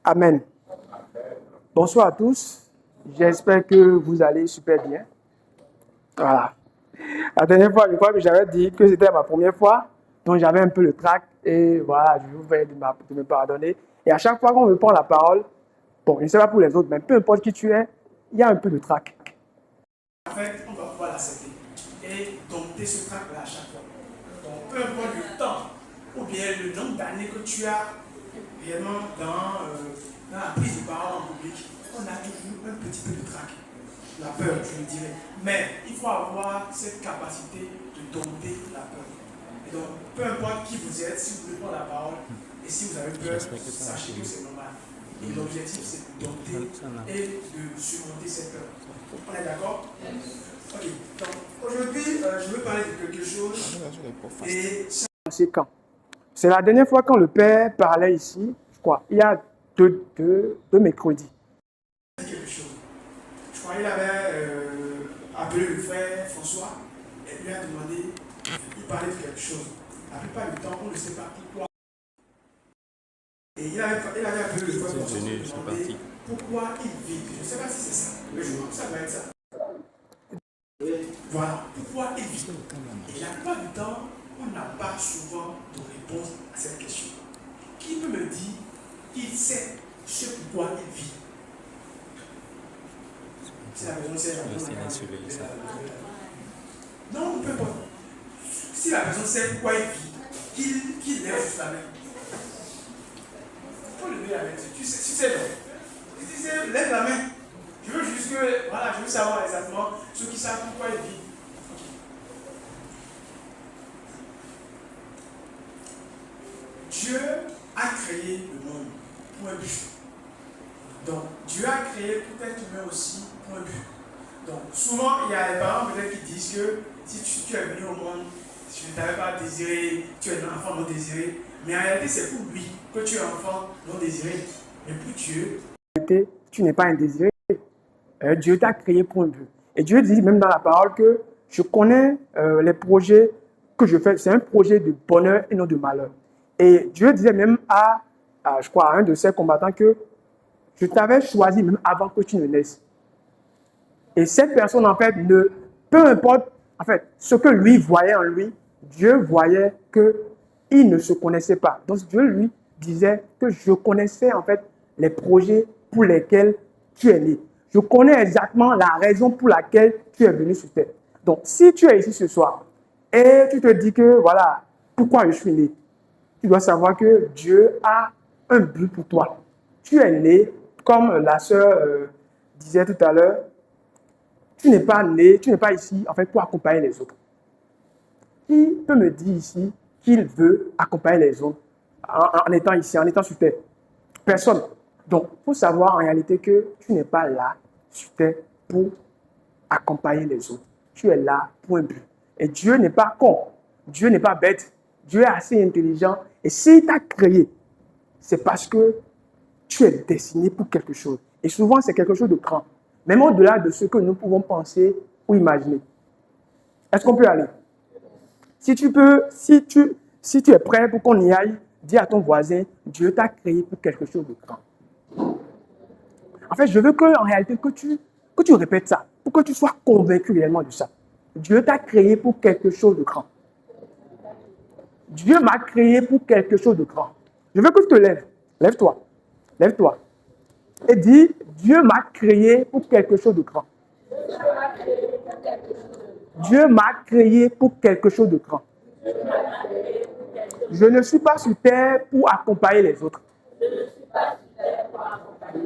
Amen. Bonsoir à tous. J'espère que vous allez super bien. Voilà. La dernière fois, je crois que j'avais dit que c'était ma première fois, donc j'avais un peu le trac et voilà, je vous prie de me pardonner. Et à chaque fois qu'on me prend la parole, bon, je ne sais pas pour les autres, mais peu importe qui tu es, il y a un peu de trac. En fait, on va pouvoir l'accepter et dompter ce trac-là à chaque fois. Donc, peu importe le temps ou bien le nombre d'années que tu as réellement dans la prise de parole en public, on a toujours un petit peu de trac. La peur, je le dirais. Mais il faut avoir cette capacité de dompter la peur. Et donc, peu importe qui vous êtes, si vous voulez prendre la parole, et si vous avez peur, sachez que c'est normal. Et l'objectif, c'est de dompter et de surmonter cette peur. On est d'accord? Ok. Donc, aujourd'hui, je veux parler de quelque chose. Et c'est quand? C'est la dernière fois quand le père parlait ici, je crois, il y a deux mercredis. Quelque chose. Je crois qu'il avait appelé le frère François et lui a demandé, il parlait de quelque chose. La plupart du temps, on ne sait pas pourquoi. Et il avait appelé le frère François et lui a demandé pourquoi il vit. Je ne sais pas si c'est ça, mais je crois que ça doit être ça. Voilà, pourquoi il vit. Et la plupart du temps, on n'a pas souvent de réponse à cette question. Qui peut me dire qu'il sait ce pourquoi il vit? Si la personne sait, non, peu importe. Si la personne sait pourquoi il vit, qu'il lève juste la main. Il faut lever la main. Tu sais, non. Si tu sais, lève la main. Je veux juste que, voilà, je veux savoir exactement ceux qui savent pourquoi il vit. Dieu a créé le monde pour un but. Donc, Dieu a créé tout être humain aussi pour un but. Donc, souvent, il y a des parents peut-être qui disent que si tu es venu au monde, je ne t'avais pas désiré, tu es un enfant non désiré. Mais en réalité, c'est pour lui que tu es un enfant non désiré. Mais pour Dieu, en réalité, tu n'es pas indésiré. Dieu t'a créé pour un but. Et Dieu dit même dans la parole que je connais les projets que je fais. C'est un projet de bonheur et non de malheur. Et Dieu disait même je crois, à un de ses combattants que je t'avais choisi même avant que tu ne naisses. Et cette personne, en fait, peu importe, en fait, ce que lui voyait en lui, Dieu voyait qu'il ne se connaissait pas. Donc Dieu lui disait que je connaissais en fait les projets pour lesquels tu es né. Je connais exactement la raison pour laquelle tu es venu sur terre. Donc si tu es ici ce soir et tu te dis que voilà, pourquoi je suis né, tu dois savoir que Dieu a un but pour toi. Tu es né, comme la sœur disait tout à l'heure, tu n'es pas né, tu n'es pas ici en fait pour accompagner les autres. Qui peut me dire ici qu'il veut accompagner les autres en étant ici, en étant sur terre? Personne. Donc, il faut savoir en réalité que tu n'es pas là sur terre pour accompagner les autres. Tu es là pour un but. Et Dieu n'est pas con. Dieu n'est pas bête. Dieu est assez intelligent. Et s'il t'a créé, c'est parce que tu es destiné pour quelque chose. Et souvent, c'est quelque chose de grand. Même au-delà de ce que nous pouvons penser ou imaginer. Est-ce qu'on peut aller? Si tu es prêt pour qu'on y aille, dis à ton voisin, Dieu t'a créé pour quelque chose de grand. En fait, je veux en réalité que tu répètes ça, pour que tu sois convaincu réellement de ça. Dieu t'a créé pour quelque chose de grand. Dieu m'a créé pour quelque chose de grand. Je veux que tu te lèves. Lève-toi. Lève-toi. Et dis, Dieu m'a créé pour quelque chose de grand. Dieu m'a créé pour quelque chose de grand. Je ne suis pas sur terre pour accompagner les autres.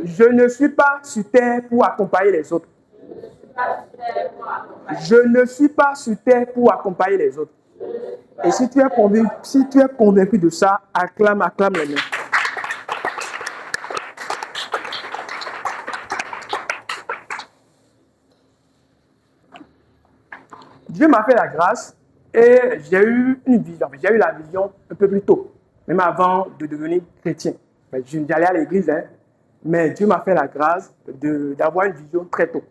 Je ne suis pas sur terre pour accompagner les autres. Je ne suis pas sur terre pour accompagner les autres. Et si tu es convaincu de ça, acclame les mains. Dieu m'a fait la grâce et j'ai eu une vision. J'ai eu la vision un peu plus tôt, même avant de devenir chrétien. J'allais à l'église, mais Dieu m'a fait la grâce d'avoir une vision très tôt.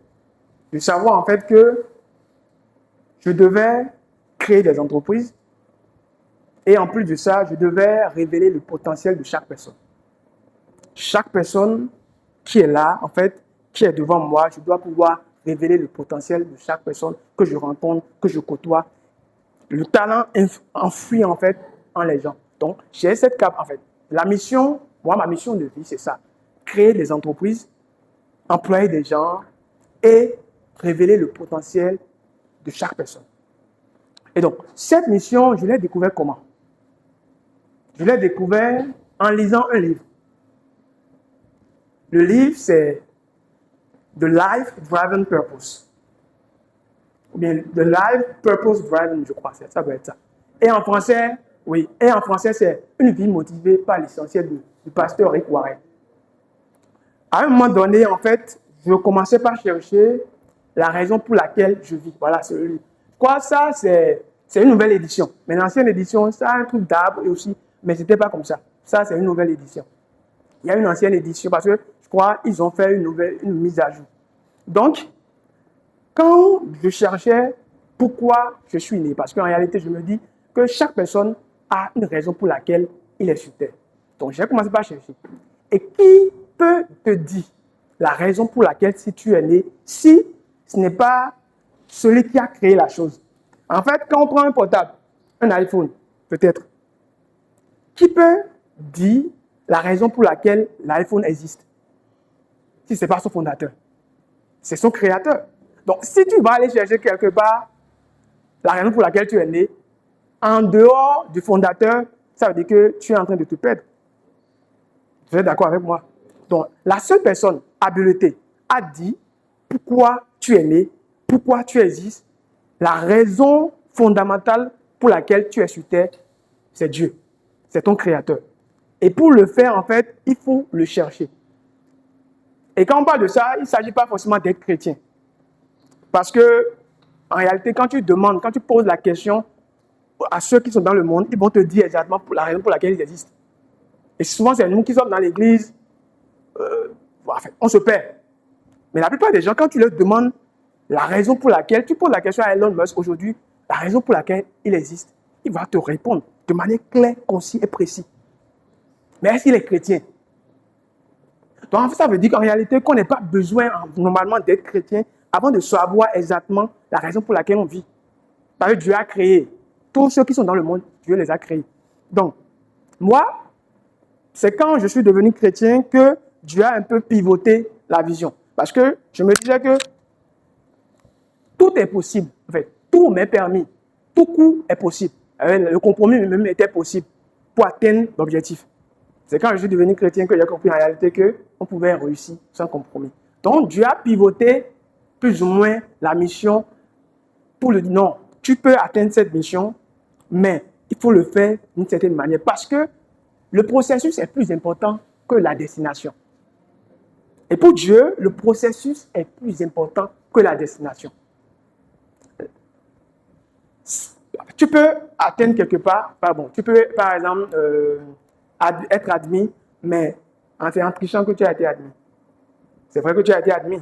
De savoir en fait que je devais créer des entreprises et en plus de ça, je devais révéler le potentiel de chaque personne. chaque personne qui est là, en fait, qui est devant moi, je dois pouvoir révéler le potentiel de chaque personne que je rencontre, que je côtoie. Le talent enfoui, en fait, en les gens. Donc, j'ai cette cape, en fait. La mission, moi, ma mission de vie, c'est ça. Créer des entreprises, employer des gens et révéler le potentiel de chaque personne. Et donc, cette mission, je l'ai découverte comment? Je l'ai découvert en lisant un livre. Le livre, c'est The Life Driven Purpose. Ou bien The Life Purpose Driven, je crois, ça doit être ça. Et en français, oui, et en français, c'est Une vie motivée par l'essentiel du pasteur Rick Warren. À un moment donné, en fait, je commençais par chercher la raison pour laquelle je vis. Voilà, c'est le livre. Quoi, ça, c'est une nouvelle édition. Mais l'ancienne édition, ça a un truc d'arbre et aussi, mais ce n'était pas comme ça. Ça, c'est une nouvelle édition. Il y a une ancienne édition parce que je crois qu'ils ont fait une mise à jour. Donc, quand je cherchais pourquoi je suis né, parce qu'en réalité, je me dis que chaque personne a une raison pour laquelle il est sur Terre. Donc, j'ai commencé par chercher. Et qui peut te dire la raison pour laquelle si tu es né, si ce n'est pas celui qui a créé la chose? En fait, quand on prend un portable, un iPhone, peut-être, qui peut dire la raison pour laquelle l'iPhone existe? Si ce n'est pas son fondateur, c'est son créateur. Donc, si tu vas aller chercher quelque part la raison pour laquelle tu es né, en dehors du fondateur, ça veut dire que tu es en train de te perdre. Vous êtes d'accord avec moi? Donc, la seule personne habilitée a dit pourquoi tu es né, pourquoi tu existes, la raison fondamentale pour laquelle tu es sur Terre, c'est Dieu. C'est ton créateur. Et pour le faire, en fait, il faut le chercher. Et quand on parle de ça, il ne s'agit pas forcément d'être chrétien. Parce que, en réalité, quand tu demandes, quand tu poses la question à ceux qui sont dans le monde, ils vont te dire exactement la raison pour laquelle ils existent. Et souvent, c'est nous qui sommes dans l'église, on se perd. Mais la plupart des gens, quand tu leur demandes la raison pour laquelle, tu poses la question à Elon Musk aujourd'hui, la raison pour laquelle il existe, il va te répondre de manière claire, concise et précise. Mais est-ce qu'il est chrétien? Donc, ça veut dire qu'en réalité, qu'on n'a pas besoin normalement d'être chrétien avant de savoir exactement la raison pour laquelle on vit. Parce que Dieu a créé. Tous ceux qui sont dans le monde, Dieu les a créés. Donc, moi, c'est quand je suis devenu chrétien que Dieu a un peu pivoté la vision. Parce que je me disais que tout est possible. En fait, tout m'est permis. Tout coup est possible. Le compromis même était possible pour atteindre l'objectif. C'est quand je suis devenu chrétien que j'ai compris en réalité qu'on pouvait réussir sans compromis. Donc, Dieu a pivoté plus ou moins la mission pour le dire non, tu peux atteindre cette mission, mais il faut le faire d'une certaine manière parce que le processus est plus important que la destination. Et pour Dieu, le processus est plus important que la destination. Tu peux atteindre quelque part, tu peux par exemple être admis, mais c'est en trichant que tu as été admis. C'est vrai que tu as été admis,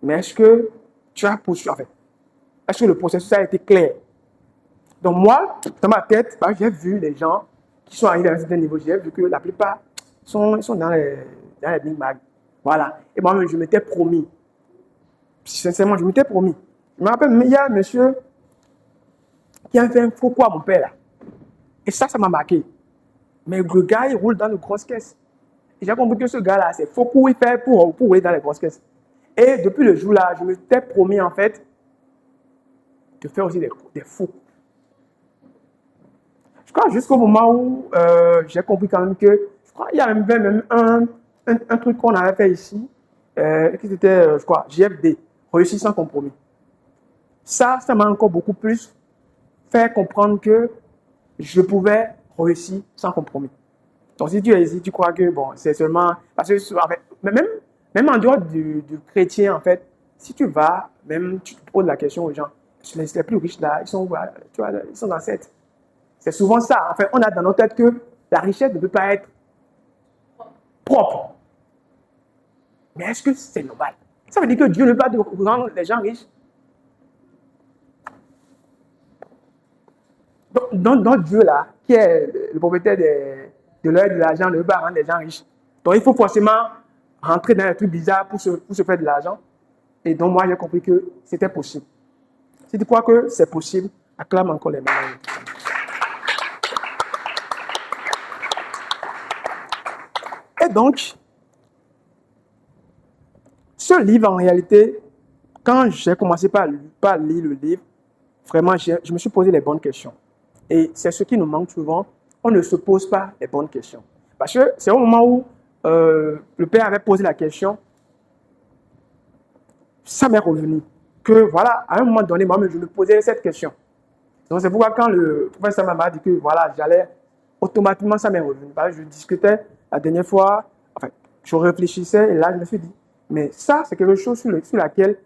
mais est-ce que tu as poursuivi, en fait, est-ce que le processus a été clair? Donc moi, dans ma tête, j'ai vu les gens qui sont arrivés à un certain niveau, j'ai vu que la plupart sont dans les Big Mac. Voilà. Et moi, je m'étais promis. Sincèrement, je m'étais promis. Je me rappelle, il y a un monsieur qui a fait un faux pas à mon père là. Et ça m'a marqué. Mais le gars, il roule dans les grosses caisses. Et j'ai compris que ce gars-là, c'est faux coup, il fait pour rouler dans les grosses caisses. Et depuis le jour-là, je m'étais promis en fait de faire aussi des faux. Je crois jusqu'au moment où j'ai compris quand même que, je crois qu'il y a même un truc qu'on avait fait ici, qui était, je crois, JFD, réussir sans compromis. Ça m'a encore beaucoup plus fait comprendre que je pouvais réussir sans compromis. Donc si tu es ici, tu crois que bon, c'est seulement, parce que en fait, même en dehors du chrétien, en fait, si tu vas, même tu te poses la question aux gens, les plus riches là, ils sont dans cette. C'est souvent ça. En fait, on a dans notre tête que la richesse ne peut pas être propre. Mais est-ce que c'est normal? Ça veut dire que Dieu ne veut pas rendre les gens riches. Donc Dieu là, qui est le propriétaire de l'œil de l'argent, ne veut pas rendre les gens riches. Donc, il faut forcément rentrer dans les trucs bizarres pour se faire de l'argent. Et donc, moi, j'ai compris que c'était possible. Si tu crois que c'est possible, acclame encore les mains. Et donc, ce livre, en réalité, quand j'ai commencé par lire le livre, vraiment, je me suis posé les bonnes questions. Et c'est ce qui nous manque souvent. On ne se pose pas les bonnes questions. Parce que c'est au moment où le père avait posé la question, ça m'est revenu. Que voilà, à un moment donné, moi-même, je me posais cette question. Donc c'est pourquoi quand le professeur m'a dit que voilà, j'allais, automatiquement, ça m'est revenu. Parce que je discutais la dernière fois, enfin, je réfléchissais et là, je me suis dit, mais ça, c'est quelque chose sur laquelle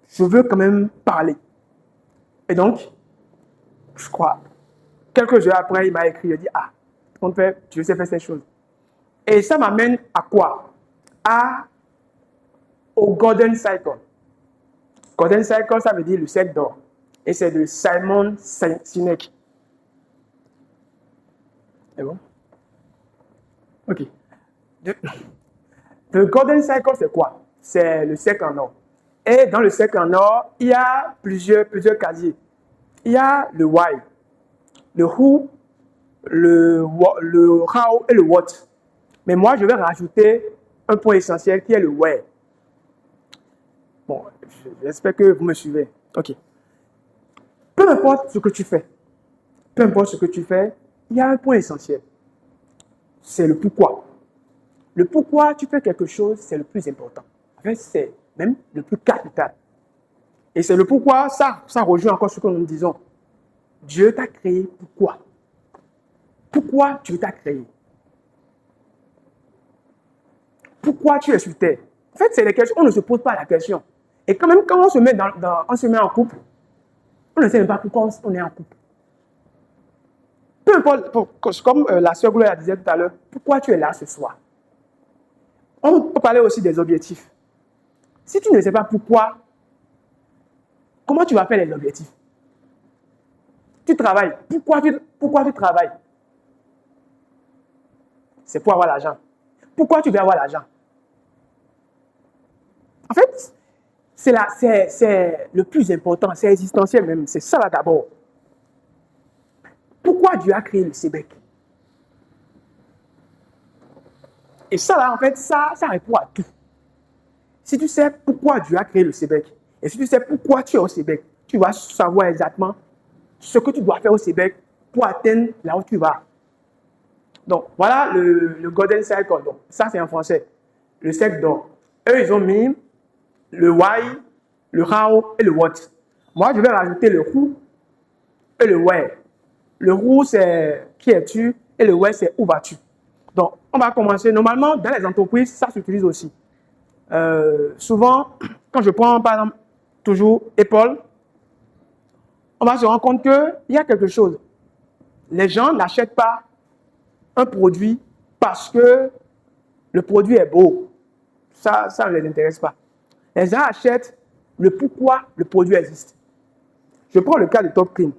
je veux quand même parler. Et donc, je crois, quelques heures après, il m'a écrit, il dit, ah, ton père, tu sais faire ces choses. Et ça m'amène à quoi? Au Golden Cycle. Golden Cycle, ça veut dire le cercle d'or. Et c'est de Simon Sinek. C'est bon? Ok. Le Golden Cycle, c'est quoi? C'est le cercle en or. Et dans le cercle en or, il y a plusieurs casiers. Il y a le why, le who, le how et le what. Mais moi, je vais rajouter un point essentiel qui est le where. Bon, j'espère que vous me suivez. Ok. Peu importe ce que tu fais, il y a un point essentiel. C'est le pourquoi. Le pourquoi tu fais quelque chose, c'est le plus important. En fait, c'est même le plus capital. Et c'est le pourquoi, ça rejoint encore ce que nous disons. Dieu t'a créé pourquoi? Pourquoi Dieu t'a créé? Pourquoi tu es sur terre? En fait, c'est les questions, on ne se pose pas la question. Et quand même, quand on se met, on se met en couple, on ne sait même pas pourquoi on est en couple. Peu importe, comme la sœur Gloria disait tout à l'heure, pourquoi tu es là ce soir? On peut parler aussi des objectifs. Si tu ne sais pas pourquoi, comment tu vas faire les objectifs? Tu travailles. Pourquoi tu travailles? C'est pour avoir l'argent. Pourquoi tu veux avoir l'argent? En fait, c'est le plus important, c'est existentiel même, c'est ça là d'abord. Pourquoi Dieu a créé le Sébec? Et ça là, en fait, ça répond à tout. Si tu sais pourquoi Dieu a créé le Sébec, et si tu sais pourquoi tu es au Sébec, tu vas savoir exactement ce que tu dois faire au Sébec pour atteindre là où tu vas. Donc, voilà le Golden Cycle. Donc, ça, c'est en français. Le cercle d'or. Eux, ils ont mis le why, le how et le what. Moi, je vais rajouter le who et le where. Le who, c'est qui es-tu et le where, c'est où vas-tu. Donc, on va commencer. Normalement, dans les entreprises, ça s'utilise aussi. Souvent, quand je prends, par exemple, toujours Apple, on va se rendre compte qu'il y a quelque chose. Les gens n'achètent pas un produit parce que le produit est beau. Ça ne les intéresse pas. Les gens achètent le pourquoi le produit existe. Je prends le cas de Top Clean.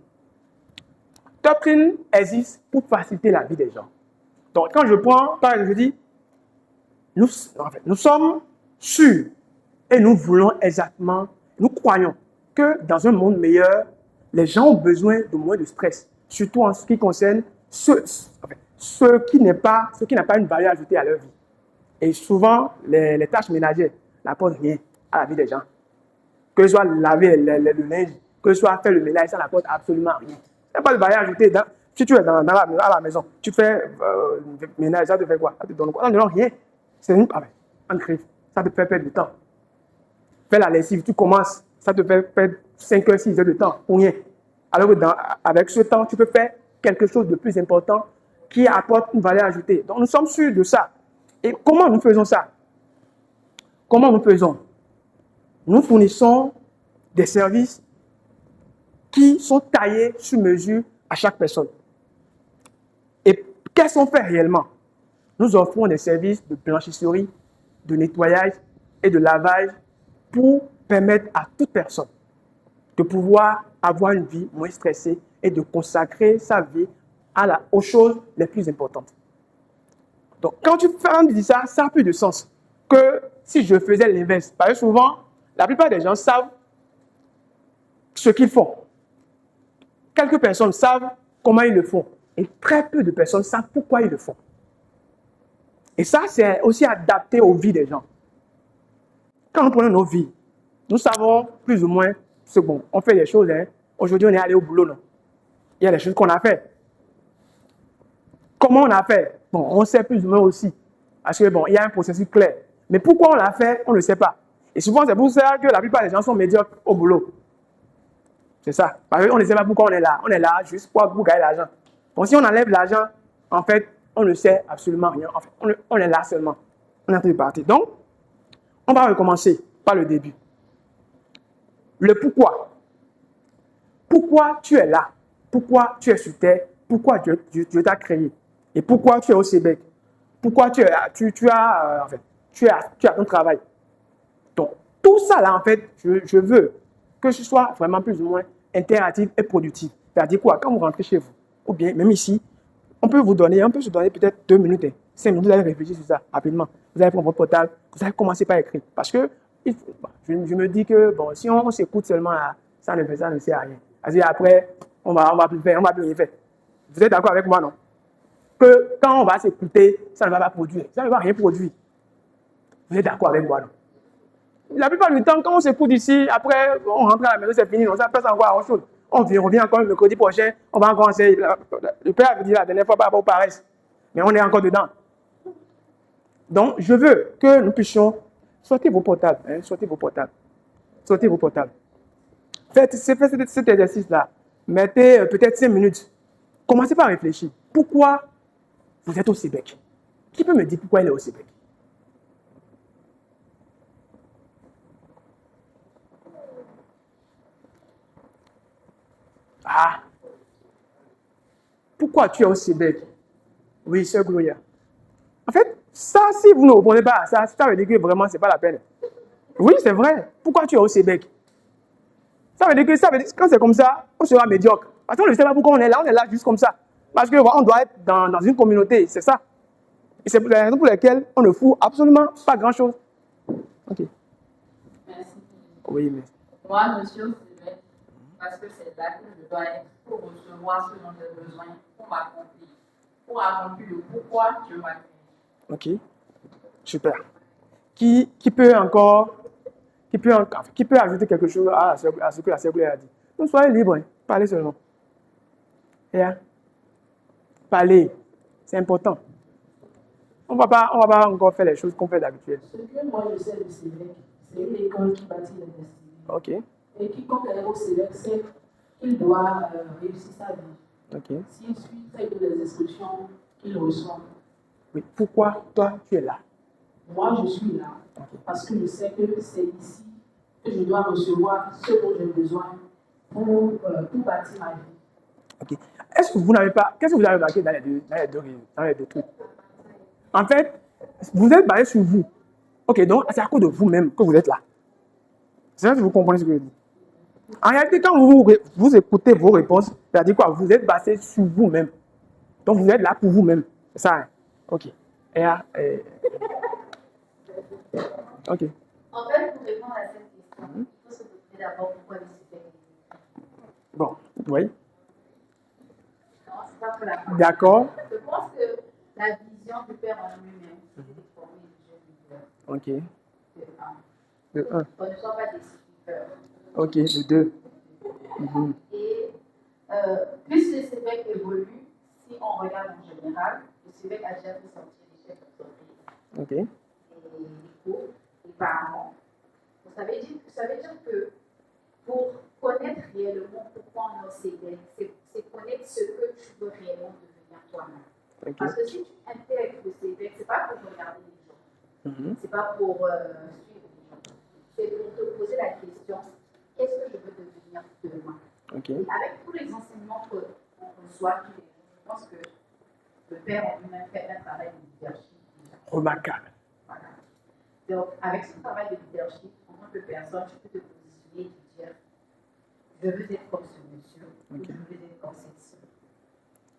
Top Clean existe pour faciliter la vie des gens. Donc, quand je prends, par exemple, je dis, nous sommes sûrs et nous voulons exactement, nous croyons que dans un monde meilleur, les gens ont besoin de moins de stress, surtout en ce qui concerne ceux qui n'ont pas une valeur ajoutée à leur vie. Et souvent, les tâches ménagères n'apportent rien à la vie des gens. Que ce soit laver le linge, que ce soit faire le ménage, ça n'apporte absolument rien. Il n'y a pas de valeur ajoutée. Si tu es à la maison, tu fais le ménage, ça te fait quoi? Ça te donne quoi? Ça ne donne rien. C'est une griffe. Ça te fait perdre du temps. Faire la lessive, tu commences, ça te fait perdre 5 heures, 6 heures de temps pour rien. Alors que avec ce temps, tu peux faire quelque chose de plus important qui apporte une valeur ajoutée. Donc, nous sommes sûrs de ça. Et comment nous faisons ça? Comment nous faisons? Nous fournissons des services qui sont taillés sur mesure à chaque personne. Et qu'est-ce qu'on fait réellement? Nous offrons des services de blanchisserie, de nettoyage et de lavage pour permettre à toute personne de pouvoir avoir une vie moins stressée et de consacrer sa vie aux choses les plus importantes. Donc, quand tu dis ça, ça a plus de sens que si je faisais l'inverse. Parce que souvent, la plupart des gens savent ce qu'ils font. Quelques personnes savent comment ils le font. Et très peu de personnes savent pourquoi ils le font. Et ça, c'est aussi adapté aux vies des gens. Quand nous prenons nos vies, nous savons plus ou moins ce bon. On fait des choses. Hein. Aujourd'hui, on est allé au boulot. Non? Il y a des choses qu'on a fait. Comment on a fait? Bon, on sait plus ou moins aussi. Parce que bon, il y a un processus clair. Mais pourquoi on l'a fait, on ne le sait pas. Et souvent, c'est pour ça que la plupart des gens sont médiocres au boulot. C'est ça. Parce qu'on ne sait pas pourquoi on est là. On est là juste pour gagner l'argent. Donc, si on enlève l'argent, en fait, on ne sait absolument rien. En fait, on est là seulement. On est en train de partir. Donc, on va recommencer par le début. Le pourquoi. Pourquoi tu es là? Pourquoi tu es sur terre? Pourquoi Dieu t'a créé? Et pourquoi tu es au Québec? Pourquoi tu as ton travail? Donc, tout ça là, en fait, je veux que ce soit vraiment plus ou moins interactif et productif. C'est-à-dire quoi? Quand vous rentrez chez vous, ou bien même ici, on peut se donner peut-être 2 minutes, 5 minutes, vous allez réfléchir sur ça rapidement. Vous allez prendre votre portable, vous allez commencer par écrire. Parce que je me dis que bon, si on s'écoute seulement là, ça ne sert à rien. C'est-à-dire après, on va plus rien faire. Vous êtes d'accord avec moi, non? Que quand on va s'écouter, ça ne va pas produire. Ça ne va rien produire. Vous êtes d'accord avec moi, non? La plupart du temps, quand on s'écoute ici, après, on rentre à la maison, c'est fini, on ça passe encore à autre chose. On revient encore le mercredi prochain, on va encore essayer. Le père avait dit la dernière fois par rapport aux paresses. Mais on est encore dedans. Donc, je veux que nous puissions sortir vos portables. Hein, sortez vos portables. Sortez vos portables. Faites cet exercice-là. Mettez peut-être 5 minutes. Commencez par réfléchir. Pourquoi vous êtes au Québec? Qui peut me dire pourquoi il est au Québec? Ah! Pourquoi tu es au Québec? Oui, sœur Gloria. En fait, ça, si vous ne répondez pas à ça, ça veut dire que vraiment, ce n'est pas la peine. Oui, c'est vrai. Pourquoi tu es au Québec? Ça veut dire que quand c'est comme ça, on sera médiocre. Parce qu'on ne sait pas pourquoi on est là juste comme ça. Parce qu'on doit être dans une communauté, c'est ça. Et c'est la raison pour laquelle on ne fout absolument pas grand-chose. Ok. Merci. Oui, mais. Moi, monsieur, c'est vrai, parce que c'est là que je dois être pour recevoir ce dont j'ai besoin pour accomplir le pourquoi Dieu m'a créé. Ok. Super. Qui peut ajouter quelque chose à ce que la sœur Claire a dit? Donc, soyez libre, hein. Parlez seulement. Yeah. Parlez. C'est important. On va pas encore faire les choses qu'on fait d'habitude. Ce que moi je sais du CELEC, c'est une école qui bâtit les destinées. Ok. Et quiconque est au CELEC sait qu'il doit réussir sa vie. Ok. S'il suit toutes les instructions qu'il reçoit. Oui. Pourquoi toi tu es là? Moi je suis là parce que je sais que c'est ici que je dois recevoir ce dont j'ai besoin pour bâtir ma vie. Ok. Qu'est-ce que vous avez remarqué dans les deux trucs? En fait, vous êtes basé sur vous. Ok, donc c'est à cause de vous-même que vous êtes là. C'est ça que vous comprenez ce que je dis. En réalité, quand vous écoutez vos réponses, c'est-à-dire quoi? Vous êtes basé sur vous-même. Donc vous êtes là pour vous-même. C'est ça. Hein? Ok. Ok. En fait, pour répondre à cette question, il faut se demander d'abord pourquoi le super. Bon, oui. Non, c'est pas pour la fin. D'accord. Je pense que la vision du Père en lui-même, c'est de former les jeunes leaders. Ok. De De 1. On ne soit pas des speakers. Ok, de 2. Et plus le CEVEC évolue, si on regarde en général, le CEVEC a déjà fait sortir les chefs d'entreprise. Ok. Et les cours, les parents. Ça veut dire que pour connaître réellement pourquoi on est au CEVEC, c'est connaître ce que tu veux réellement devenir toi-même. Ok. Parce que si tu intègres le CEVEC, ce n'est pas pour regarder les gens, ce n'est pas pour suivre les gens, c'est pour te poser la question, qu'est-ce que je veux devenir demain? Ok. Et avec tous les enseignements qu'on reçoit tous les jours, je pense que le Père en lui-même fait un travail de leadership. Remarquable. Voilà. Donc, avec ce travail de leadership, en tant que personne, tu peux te positionner et te dire, je veux être comme ce monsieur, ou je veux être comme cette sœur.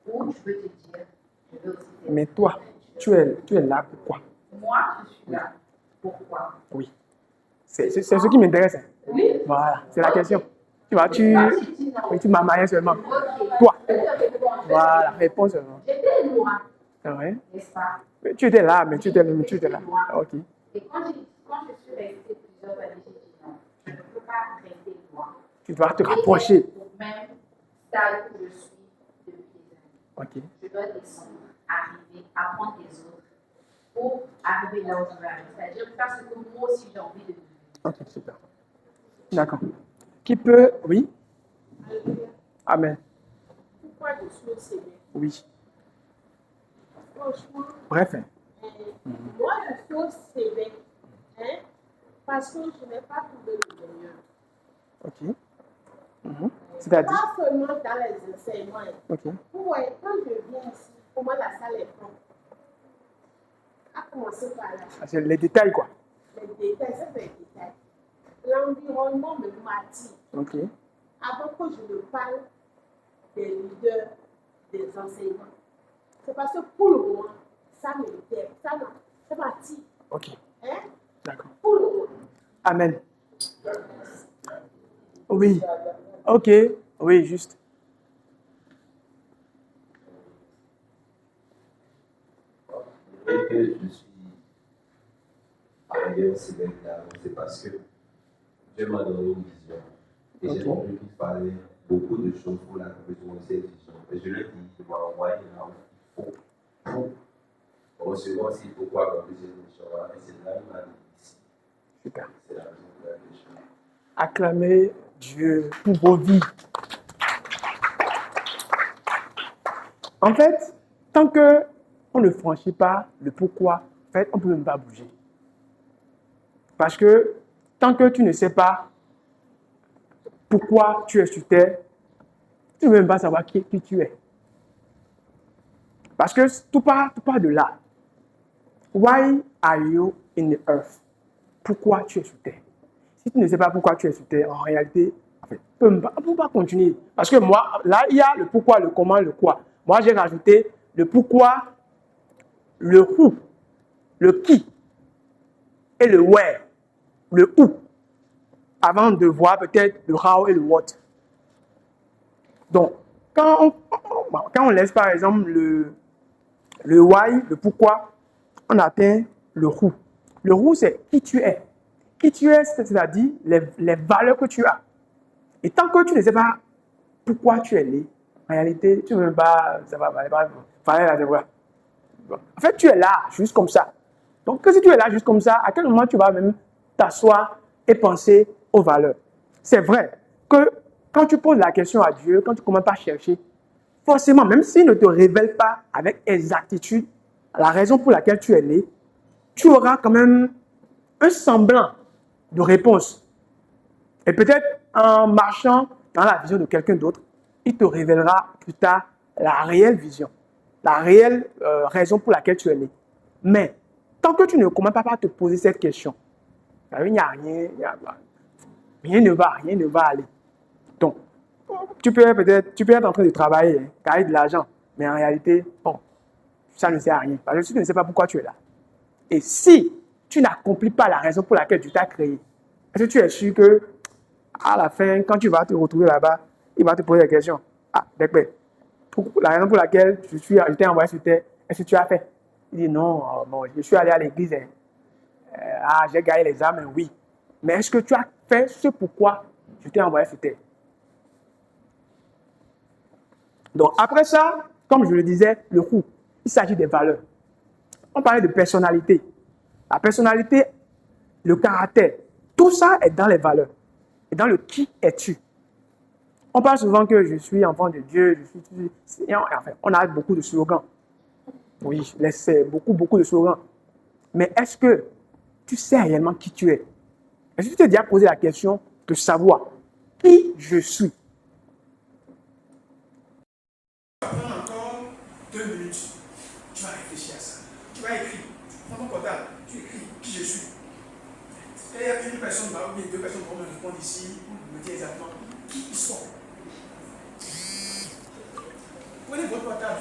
Ou tu peux te dire, je veux aussi être. Mais toi. Tu tu es là pourquoi? Moi, je suis là. Pourquoi? Oui. C'est ce qui m'intéresse. Hein. Oui. Voilà, c'est la question. Tu vois, tu m'as marié seulement. Ok. Toi. Je te réponds. Voilà, réponds seulement. J'étais loin, Ouais. n'est-ce pas? Mais tu étais là, mais tu étais là. Ok. Et quand je suis restée plusieurs années, j'ai dit non, je ne peux pas rester loin. Tu dois te rapprocher. Au même stade où je suis depuis des années. Ok. Je dois descendre, arriver, apprendre des autres pour arriver là où je veux arriver. C'est-à-dire faire ce que moi aussi j'ai envie de vivre. Ok, super. D'accord. Qui peut... Oui? Amen. Pourquoi je suis au Sénégal? Oui. Franchement, Bref. Hein. moi je suis au Sénégal parce que je n'ai pas trouvé le meilleur. Ok. C'est-à-dire? Pas seulement dans les enseignements. Ok. Vous voyez, quand je viens ici, pour moi la salle est propre. À commencer par là. Ah, c'est les détails, quoi. Les détails, ça c'est les détails. L'environnement me m'attire. Ok. Avant que je ne parle des leaders des enseignements. C'est parce que pour le moment, ça m'intéresse, ça m'attire. Ok. Hein? D'accord. Pour le moment. Amen. Oui. Ok. Oui, juste. Et que je suis arrivé au Sénégal, c'est parce que Dieu m'a donné une vision. Et j'ai compris qu'il fallait beaucoup de choses pour l'accomplissement de cette vision. Et je lui ai dit, il m'a envoyé là où il faut pour recevoir aussi pourquoi accomplir cette mission-là. Et c'est là qu'il m'a dit ici. Super. C'est la raison pour laquelle je suis là. Acclamez Dieu pour vos vies. En fait, tant qu'on ne franchit pas le pourquoi, en fait, on ne peut même pas bouger. Parce que tant que tu ne sais pas pourquoi tu es sur terre, tu ne peux même pas savoir qui tu es. Parce que tout part de là. Why are you in the earth? Pourquoi tu es sur terre? Si tu ne sais pas pourquoi tu es sur terre, en réalité, en fait, on ne peut pas continuer. Parce que moi, là, il y a le pourquoi, le comment, le quoi. Moi, j'ai rajouté le pourquoi, le who, le qui et le where, le où, avant de voir peut-être le how et le what. Donc, quand on laisse par exemple le why, le pourquoi, on atteint le who. Le who, c'est qui tu es. Qui tu es, c'est-à-dire les valeurs que tu as. Et tant que tu ne sais pas pourquoi tu es né, en réalité, tu ne veux même pas, ça va pas. En fait, tu es là, juste comme ça. Donc, si tu es là, juste comme ça, à quel moment tu vas même t'asseoir et penser aux valeurs? C'est vrai que quand tu poses la question à Dieu, quand tu commences à chercher, forcément, même s'il ne te révèle pas avec exactitude la raison pour laquelle tu es né, tu auras quand même un semblant de réponse. Et peut-être en marchant dans la vision de quelqu'un d'autre, il te révélera plus tard la réelle vision, la réelle raison pour laquelle tu es né. Mais tant que tu ne commences pas par te poser cette question, il n'y a rien, rien ne va aller. Donc, tu peux être en train de travailler, gagner de l'argent, mais en réalité, bon, ça ne sert à rien. Parce que tu ne sais pas pourquoi tu es là. Et si tu n'accomplis pas la raison pour laquelle tu t'as créé, est-ce que tu es sûr que à la fin, quand tu vas te retrouver là-bas, il va te poser la question. Ah, d'accord. La raison pour laquelle je t'ai envoyé sur terre, est-ce que tu as fait? Il dit non, bon, je suis allé à l'église. J'ai gagné l'examen, oui. Mais est-ce que tu as fait ce pourquoi je t'ai envoyé sur terre? Donc après ça, comme je le disais, le coup, il s'agit des valeurs. On parlait de personnalité. La personnalité, le caractère, tout ça est dans les valeurs. Et dans le qui es-tu. On parle souvent que je suis enfant de Dieu, enfin, on a beaucoup de slogans. Oui, c'est beaucoup de slogans. Mais est-ce que tu sais réellement qui tu es? Est-ce que tu t'es déjà posé la question de savoir qui je suis? Prends encore 2 minutes. Tu vas réfléchir à ça. Tu vas écrire. Prends ton portable. Tu écris qui je suis. Et il y a une personne, ou bien 2 personnes qui vont me répondre ici pour me dire exactement qui ils sont. Prenez votre portable.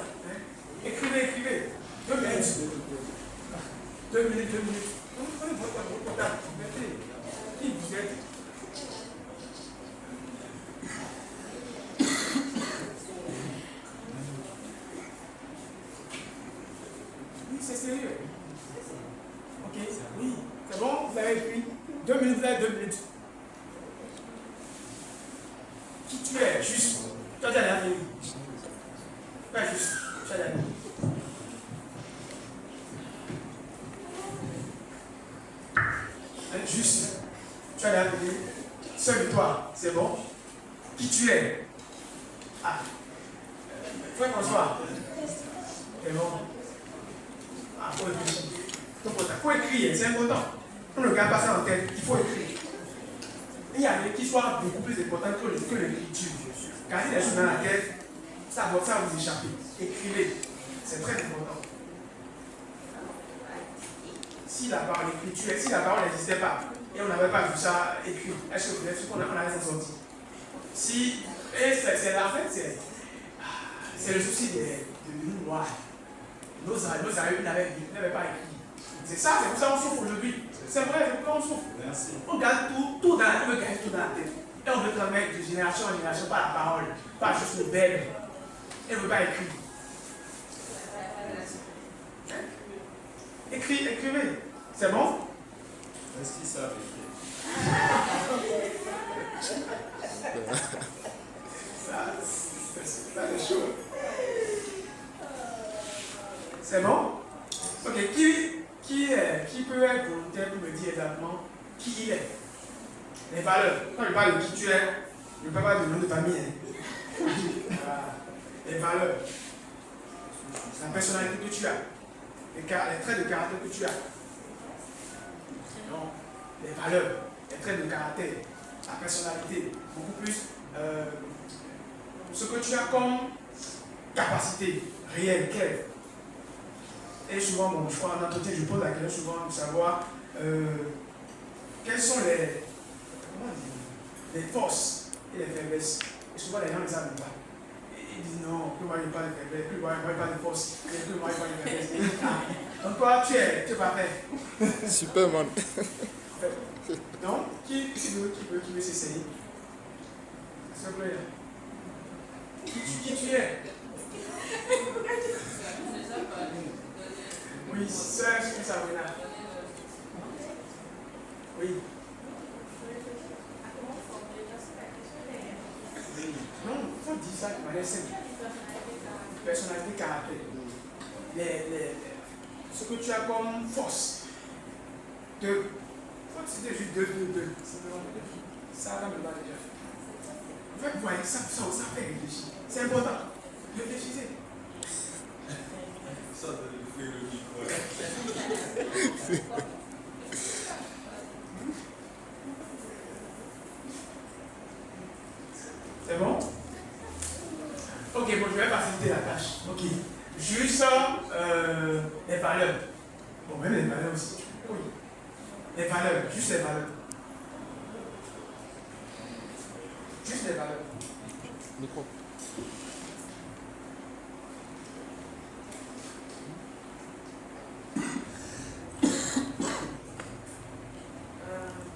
Écrivez. 2 minutes. minutes, 2 minutes. Prenez votre portable, mettez. Qui vous êtes? Oui, c'est sérieux. Ok, oui. C'est bon, vous avez écrit. 2 minutes, vous avez 2 minutes. Qui tu es? Juste. Tu as déjà la vie. Pas juste. Tu as la vie. Juste. Tu as la vie. Seul toi. C'est bon? Qui tu es? Ah. Frère François. C'est bon? Ah, faut écrire. Il faut écrire, c'est important. On ne regarde pas ça en tête, il faut écrire. Il y a des qui soient beaucoup plus importants que l'écriture. Gardez les choses dans la tête, ça va vous échapper. Écrivez, c'est très important. Si la parole écriture, si la parole n'existait pas, et on n'avait pas vu ça écrit, est-ce que vous êtes sûr qu'on allait s'en sortir? Si, et c'est la fait, c'est le souci de nous noirs. Nos aïeux n'avaient pas écrit. C'est ça, c'est pour ça qu'on souffre aujourd'hui. C'est vrai, c'est pourquoi on souffre. Merci. On garde tout dans la tête. Et on veut transmettre de génération en génération par la parole, pas juste le verbe. Et on ne veut pas écrire. Écrivez. C'est bon? Est-ce qu'ils savent écrire? Ça, c'est chaud. C'est bon? Ok, qui peut être volontaire pour me dire exactement qui il est? Les valeurs. Quand je parle de qui tu es, je ne peux pas de nom de famille. Les valeurs. La personnalité que tu as. Les traits de caractère que tu as. Non, les valeurs, les traits de caractère, la personnalité, beaucoup plus ce que tu as comme capacité réelle, quelle. Et souvent, je crois en entretien, je pose la question souvent de savoir quelles sont les forces et les faiblesses. Et souvent, les gens ne savent pas. Ils disent non, plus moi je parle de faiblesse, plus moi je parle de force, plus moi je parle de faiblesse. Donc toi, tu es parfait. Superman. Donc, qui veut s'essayer? S'il te plaît. Qui tu es? Oui, ça, c'est ça, oui. Non, il faut dire ça de manière simple. Personnalité, caractère. Ce que tu as comme force. Il faut citer juste deux. Ça va me battre déjà. En fait, vous voyez, ça fait réfléchir. C'est important. Réfléchissez. Ça donne le fruit le micro. C'est bon? Ok, bon, je vais faciliter la tâche. Ok. Juste les valeurs. Bon, même les valeurs aussi. Oui. Les valeurs, juste les valeurs. Juste les valeurs. Micro.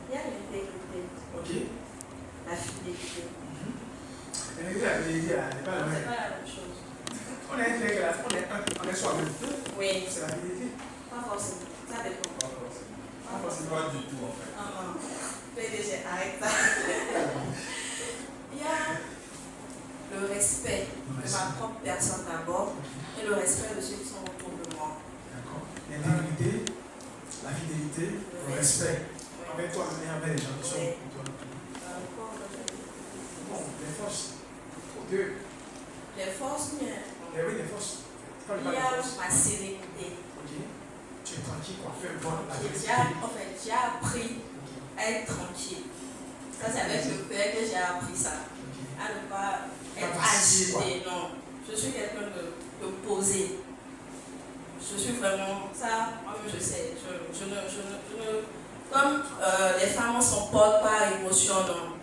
Il y a l'intégrité. Ok. La fidélité. L'intégrité et la fidélité, n'est pas la C'est même. pas la même chose. On est intègre, on est soi-même. Oui, C'est la fidélité. pas forcément. Ça dépend. Pas forcément. Pas du tout en fait. Non. PDG, arrête ça. Il y a le respect de ma propre personne d'abord et le respect de ceux qui sont autour de moi. D'accord. L'intégrité, la fidélité, le respect. Avec toi-même et avec les gens qui sont autour de toi. Bon, les forces. Deux. Les forces, Oui, les forces. Quand je il y parle a de force. ma sérénité. Ok. Tu es tranquille, quoi. Fais un bon la J'ai appris à être tranquille. Ça, c'est avec le père que j'ai appris ça. À ne pas être agité, non. Je suis quelqu'un de posé. Je suis vraiment, ça, moi-même je sais. Je ne comme les femmes ne s'emportent par émotion, non.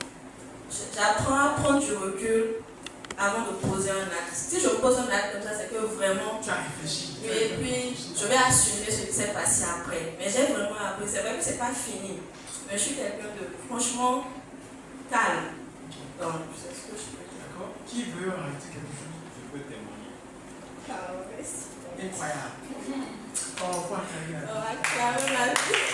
J'apprends à prendre du recul, avant de poser un acte. Si je pose un acte comme ça, c'est que vraiment, Tu as réfléchi. et puis je vais assumer ce qui s'est passé après. Mais j'ai vraiment appris, c'est vrai que c'est pas fini. Mais je suis quelqu'un de franchement calme. Donc, c'est ce que je peux dire. D'accord. Qui veut rajouter quelque chose? Je peux témoigner. Incroyable. On voit Karine. On va clamer la vie.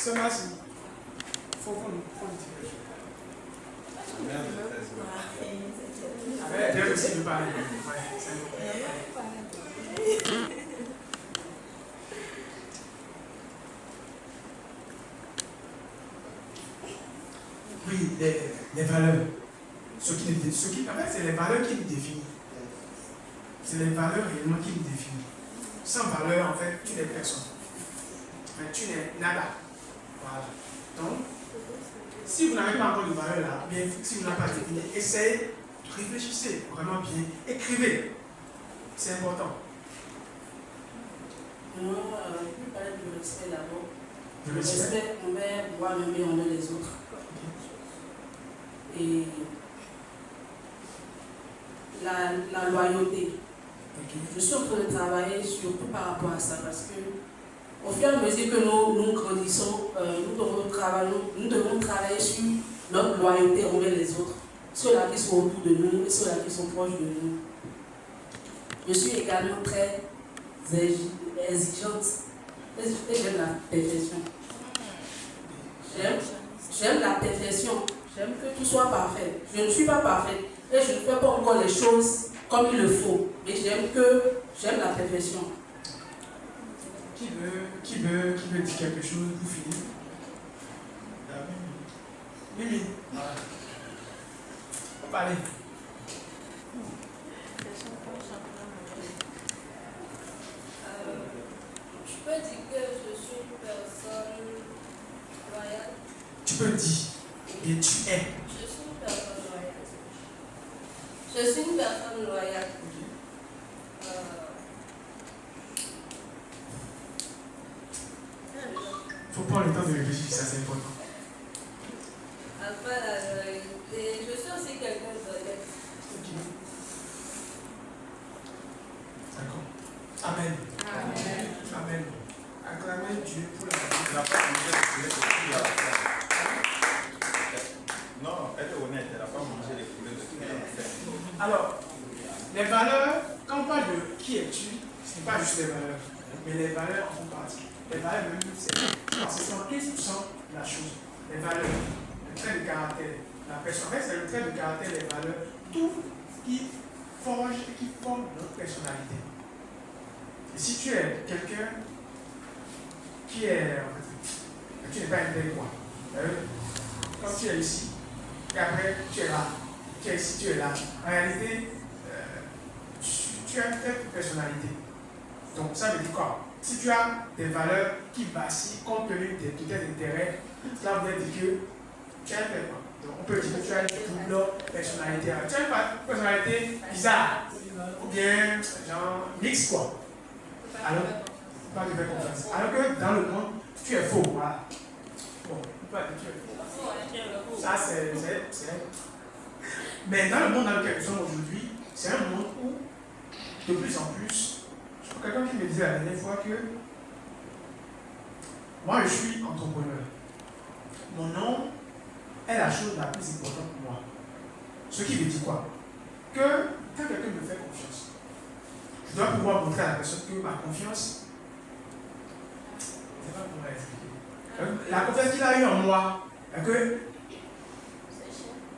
Ce matin, il faut qu'on nous dise quelque chose. Merde, c'est Avec Dieu aussi, il parle. Ouais, c'est bon. Oui, les valeurs. En fait, c'est les valeurs qui nous définissent. C'est les valeurs réellement qui nous définissent. Sans valeur, en fait, tu n'es personne. En fait, tu n'es nada. Voilà. Donc, si vous n'avez pas encore de valeur là, bien, si vous n'avez pas défini, essayez, réfléchissez vraiment bien, écrivez. C'est important. Moi, je peux parler du respect d'abord. Le Le respect envers moi-même et envers les autres. Et la loyauté. Je suis en train de travailler surtout par rapport à ça parce que au fur et à mesure que nous grandissons, nous devons travailler sur notre loyauté envers les autres, ceux-là qui sont autour de nous et ceux-là qui sont proches de nous. Je suis également très exigeante et j'aime la perfection. J'aime la perfection. J'aime que tout soit parfait. Je ne suis pas parfaite et je ne fais pas encore les choses comme il le faut. Mais j'aime la perfection. Qui veut dire quelque chose pour finir? Mimi. Voilà. On va parler. Je peux dire que je suis une personne loyale. Tu peux dire. Et tu es. Je suis une personne loyale. Je suis une personne loyale. Faut prendre le temps de réfléchir, ça c'est important. Après la loyauté, je suis aussi quelqu'un d'honnête. D'accord. Amen. Amen. Amen. Acclamez Dieu pour la vie. Elle n'a pas mangé les poulets de qui a fait. Non, elle est honnête, elle n'a pas mangé les poulets de qui a fait. Alors, les valeurs, quand on parle de qui es-tu, ce n'est pas juste les valeurs, mais les valeurs en font partie. Les valeurs, même, c'est 15% de la chose. Les valeurs, le trait de caractère, la personne. En fait, c'est le trait de caractère, les valeurs, tout qui forge et qui forme notre personnalité. Et si tu es quelqu'un qui est. Tu n'es pas intellectuel. Quand tu es ici, et après tu es là, tu es ici, tu es là. En réalité, tu as une personnalité. Donc ça veut dire quoi? Si tu as des valeurs qui vacillent compte tenu de tes intérêts, cela veut dire que tu as donc on peut dire que tu as une double personnalité. Tu as une personnalité bizarre, ou bien genre mix quoi. Alors, pas de faire confiance. Alors que dans le monde, tu es faux. Voilà. Bon, pas que tu es faux. Ça, c'est. Mais dans le monde dans lequel nous sommes aujourd'hui, c'est un monde où, de plus en plus, je crois quelqu'un qui me disait la dernière fois que moi, je suis entrepreneur. Mon nom est la chose la plus importante pour moi. Ce qui veut dire quoi? Que quand quelqu'un me fait confiance, je dois pouvoir montrer à la personne que ma confiance, c'est pas comment l'expliquer. La confiance qu'il a eue en moi, que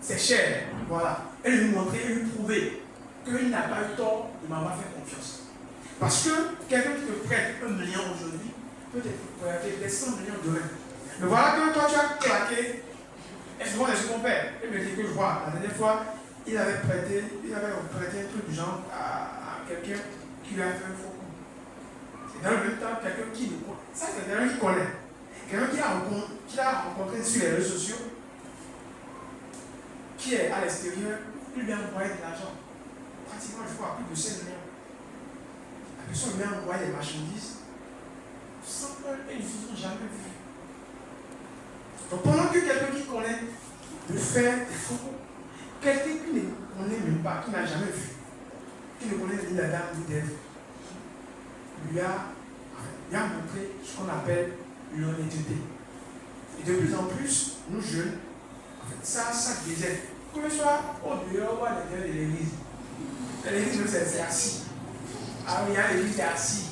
c'est cher. Voilà. Et lui montrer, et lui prouver qu'il n'a pas eu tort de m'avoir fait confiance. Parce que quelqu'un qui te prête 1 million aujourd'hui peut te prêter des 100 millions demain. Mais voilà que toi tu as claqué. Et souvent les qu'on fait. Il me dit que je vois, la dernière fois, il avait prêté un truc du genre à quelqu'un qui lui a fait un faux coup. Et dans le même temps, quelqu'un qui nous connaît. Ça, c'est quelqu'un qui connaît. Quelqu'un qui a rencontré sur les réseaux sociaux, qui est à l'extérieur, il lui a envoyé de l'argent. Pratiquement, je crois, plus de 5 millions. La personne lui a envoyé des marchandises sans qu'ils ne se sont jamais vus. Donc pendant que quelqu'un qui connaît le faire des faux, quelqu'un qui ne connaît même pas, qui n'a jamais vu, qui ne connaît ni la dame ni d'Ève, lui a montré ce qu'on appelle l'honnêteté. Et de plus en plus, nous jeunes, en fait, ça disait, que ce soit au dehors ou à l'intérieur de l'église. L'église, c'est assis. Ah oui, l'église, c'est assis.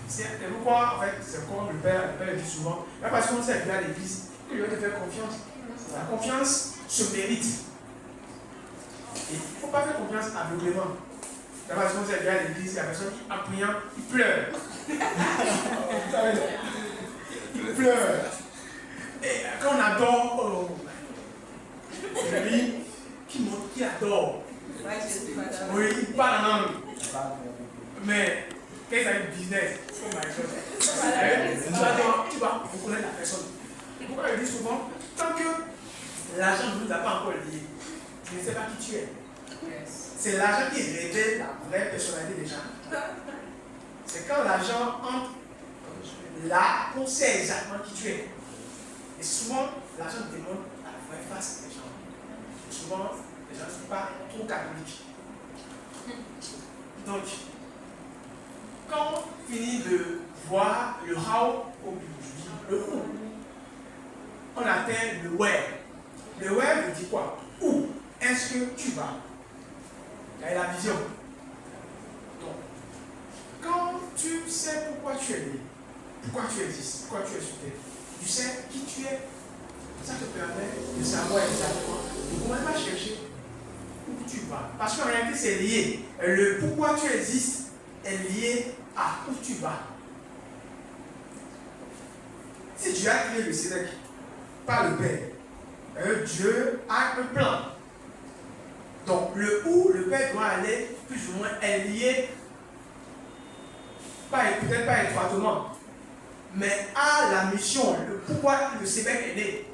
C'est pourquoi, en fait, c'est comme le père dit souvent, là, parce qu'on sait bien à l'église, il doit te faire confiance. La confiance se mérite. Et il ne faut pas faire confiance aveuglément. La parce qu'on sait bien à l'église, la personne qui, en priant, il pleure. Il pleure. Et quand on adore, lui, qui adore, oui, il parle en langue. Mais, quand il a une business, tu vas reconnaître la personne. Et pourquoi je dis souvent, tant que l'argent ne nous a pas encore liés, tu ne sais pas qui tu es. C'est l'argent qui révèle la vraie personnalité des gens. C'est quand l'argent entre là qu'on sait exactement qui tu es. Et souvent, l'argent démontre la vraie face des gens. Et souvent, les gens ne sont pas trop catholiques. Donc, quand on finit de voir le how, le où, on atteint le where. Le where veut dire quoi? Où est-ce que tu vas? Il y a la vision. Donc, quand tu sais pourquoi tu es né, pourquoi tu existes, pourquoi tu es sur terre, tu sais qui tu es, ça te permet de savoir exactement. Tu ne pourrais pas chercher où tu vas. Parce qu'en réalité, c'est lié. Le pourquoi tu existes est lié à où tu vas. Si Dieu a créé le Sénèque par le Père, Dieu a un plan. Donc, le où le Père doit aller, plus ou moins, est lié, peut-être pas étroitement, mais à la mission, le pourquoi le Sénèque est né.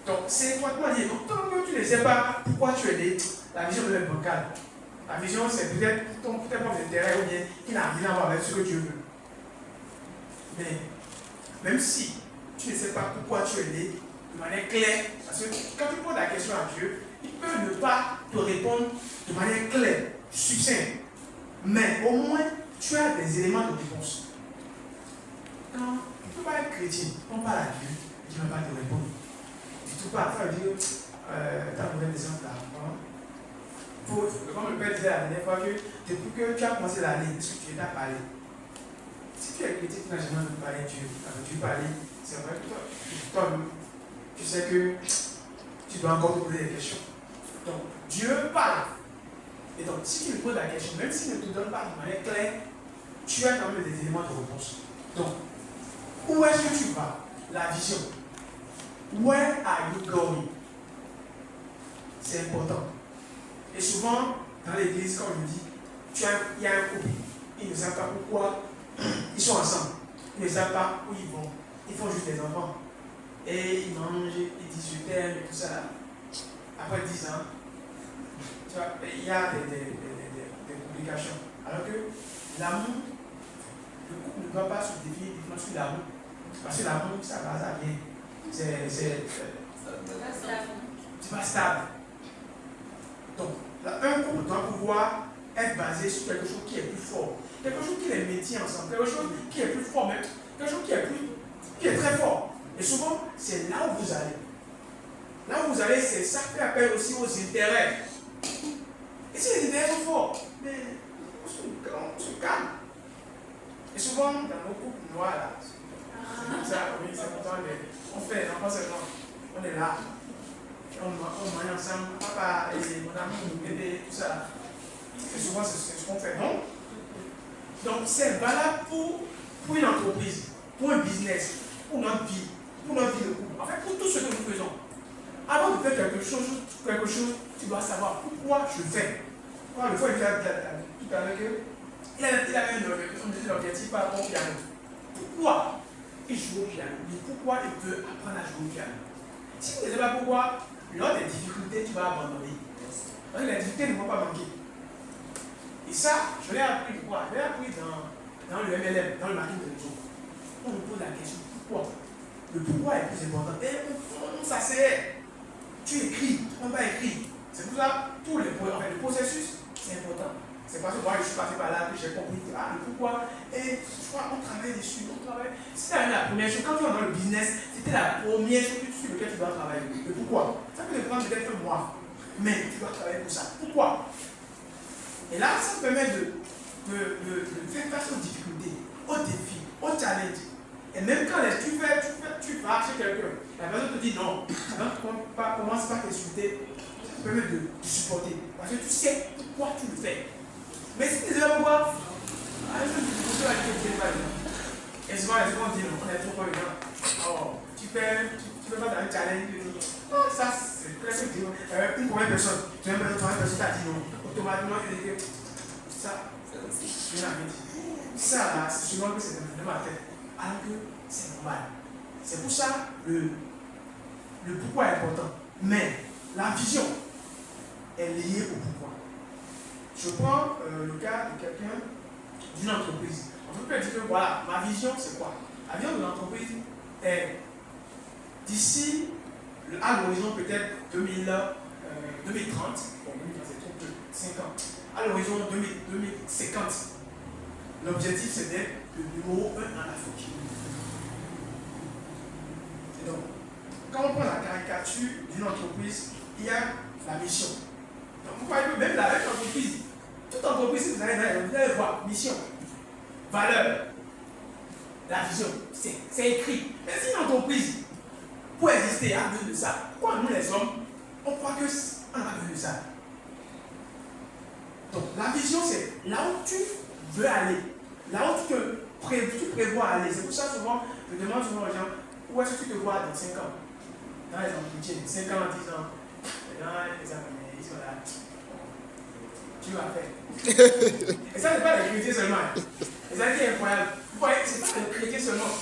Donc, c'est étroitement lié. Donc, tant que tu ne sais pas pourquoi tu es né, la vision peut être bancale. La vision, c'est peut-être ton intérêt ou bien qui n'a rien à voir avec ce que Dieu veut. Mais, même si tu ne sais pas pourquoi tu es né, de manière claire, parce que quand tu poses la question à Dieu, il peut ne pas te répondre de manière claire, succincte. Mais au moins, tu as des éléments de réponse. Quand tu ne peux pas être chrétien, on parle à Dieu, Dieu ne va pas te répondre. Du tout pas, ça veut dire, ta nouvelle descente là. Comme le Père disait la dernière fois, que depuis que tu as commencé l'année, est-ce que tu t'as parlé? Si tu es chrétien, tu n'as jamais entendu parler de Dieu. Dieu parler, c'est vrai que toi, tu sais que tu dois encore te poser des questions. Donc, Dieu parle. Et donc, si tu lui poses la question, même s'il ne te donne pas de manière claire, tu as quand même des éléments de réponse. Donc, où est-ce que tu vas? La vision. Where are you going? C'est important. Et souvent, dans l'église, quand on dit, il y a un couple, ils ne savent pas pourquoi ils sont ensemble. Ils ne savent pas où ils vont. Ils font juste des enfants. Et ils mangent, ils disent je t'aime et tout ça. Après 10 ans, tu vois, il y a des complications. Alors que l'amour, le couple ne doit pas se définir uniquement sur l'amour. Parce que l'amour, ça va, ça vient. C'est pas stable. Donc, un couple doit pouvoir être basé sur quelque chose qui est plus fort. Quelque chose qui les maintient ensemble. Quelque chose qui est plus fort même. Quelque chose qui est très fort. Et souvent, c'est là où vous allez. Là où vous allez, c'est ça qui fait appel aussi aux intérêts. Et si les intérêts sont forts, mais on se calme. Et souvent, dans nos couples noirs, là, c'est ça, oui, c'est important, on fait, non pas seulement, on est là, on mange ensemble, papa et mon ami, mon bébé, tout ça. Et souvent, c'est ce qu'on fait, non? Donc, c'est valable pour une entreprise, pour un business, pour notre vie de couple. En fait, pour tout ce que nous faisons. Avant de faire quelque chose, tu dois savoir pourquoi je le fais. Pourquoi le fois, il dit tout à l'heure qu'il avait un objectif par rapport au piano. Pourquoi il joue au piano? Mais pourquoi il veut apprendre à jouer au piano? Si tu ne sais pas pourquoi, lors des difficultés, tu vas abandonner. Parce que les difficultés ne vont pas manquer. Et ça, je l'ai appris quoi? Je l'ai appris dans le MLM, dans le marketing de réseau. On nous pose la question, pourquoi? le pourquoi est plus important. Et on s'asseye. Tu écris, tu n'as pas écrit. C'est pour ça que le processus, c'est important. C'est parce que moi, je suis passé par là, que j'ai compris le pourquoi. Et je crois qu'on travaille dessus. C'était la première chose. Quand tu es dans le business, c'était la première chose sur laquelle tu dois travailler. Le pourquoi. Ça peut te prendre peut-être un mois. Mais tu dois travailler pour ça. Pourquoi? Et là, ça te permet de faire face aux difficultés, aux défis, aux challenges. Et même quand tu vas chez quelqu'un, la personne te dit non, commence pas à t'insulter, ça te permet de supporter. Parce que tu sais pourquoi tu le fais. Mais si tu ne sais pas pourquoi, et souvent on dit non, on est trop pas les gens. Oh, tu fais pas dans un challenge, tu dis non, ça c'est presque une première personne. Tu as une personne t'a dit non. Automatiquement, tu dis que ça, je n'ai rien dit. Ça là, c'est souvent que c'est dans ma tête. Alors que c'est normal. C'est pour ça le pourquoi est important. Mais la vision est liée au pourquoi. Je prends le cas de quelqu'un d'une entreprise. On peut dire que voilà, ma vision c'est quoi? La vision de l'entreprise est d'ici à l'horizon peut-être 2030, bon 2030 c'est trop peu, 5 ans, à l'horizon 2050, l'objectif c'est d'être le numéro 1 en Afrique. Et donc, quand on prend la caricature d'une entreprise, il y a la mission. Donc vous voyez que même la même entreprise, toute entreprise, si vous allez voir, mission, valeur, la vision, c'est écrit. Mais si une entreprise, pour exister, a besoin de ça, pourquoi nous les hommes, on croit qu'on a besoin de ça? Donc la vision, c'est là où tu veux aller, là où tu prévois aller. C'est pour ça souvent, je demande souvent aux gens, où est-ce que tu te vois dans 5 ans? Dans les entretiens, 5 ans, 10 ans, dans les années, ils sont là. Tu vas faire. Et ça, c'est pas les chrétiens seulement. Et ça qui est incroyable. Vous voyez, c'est pas les chrétiens seulement.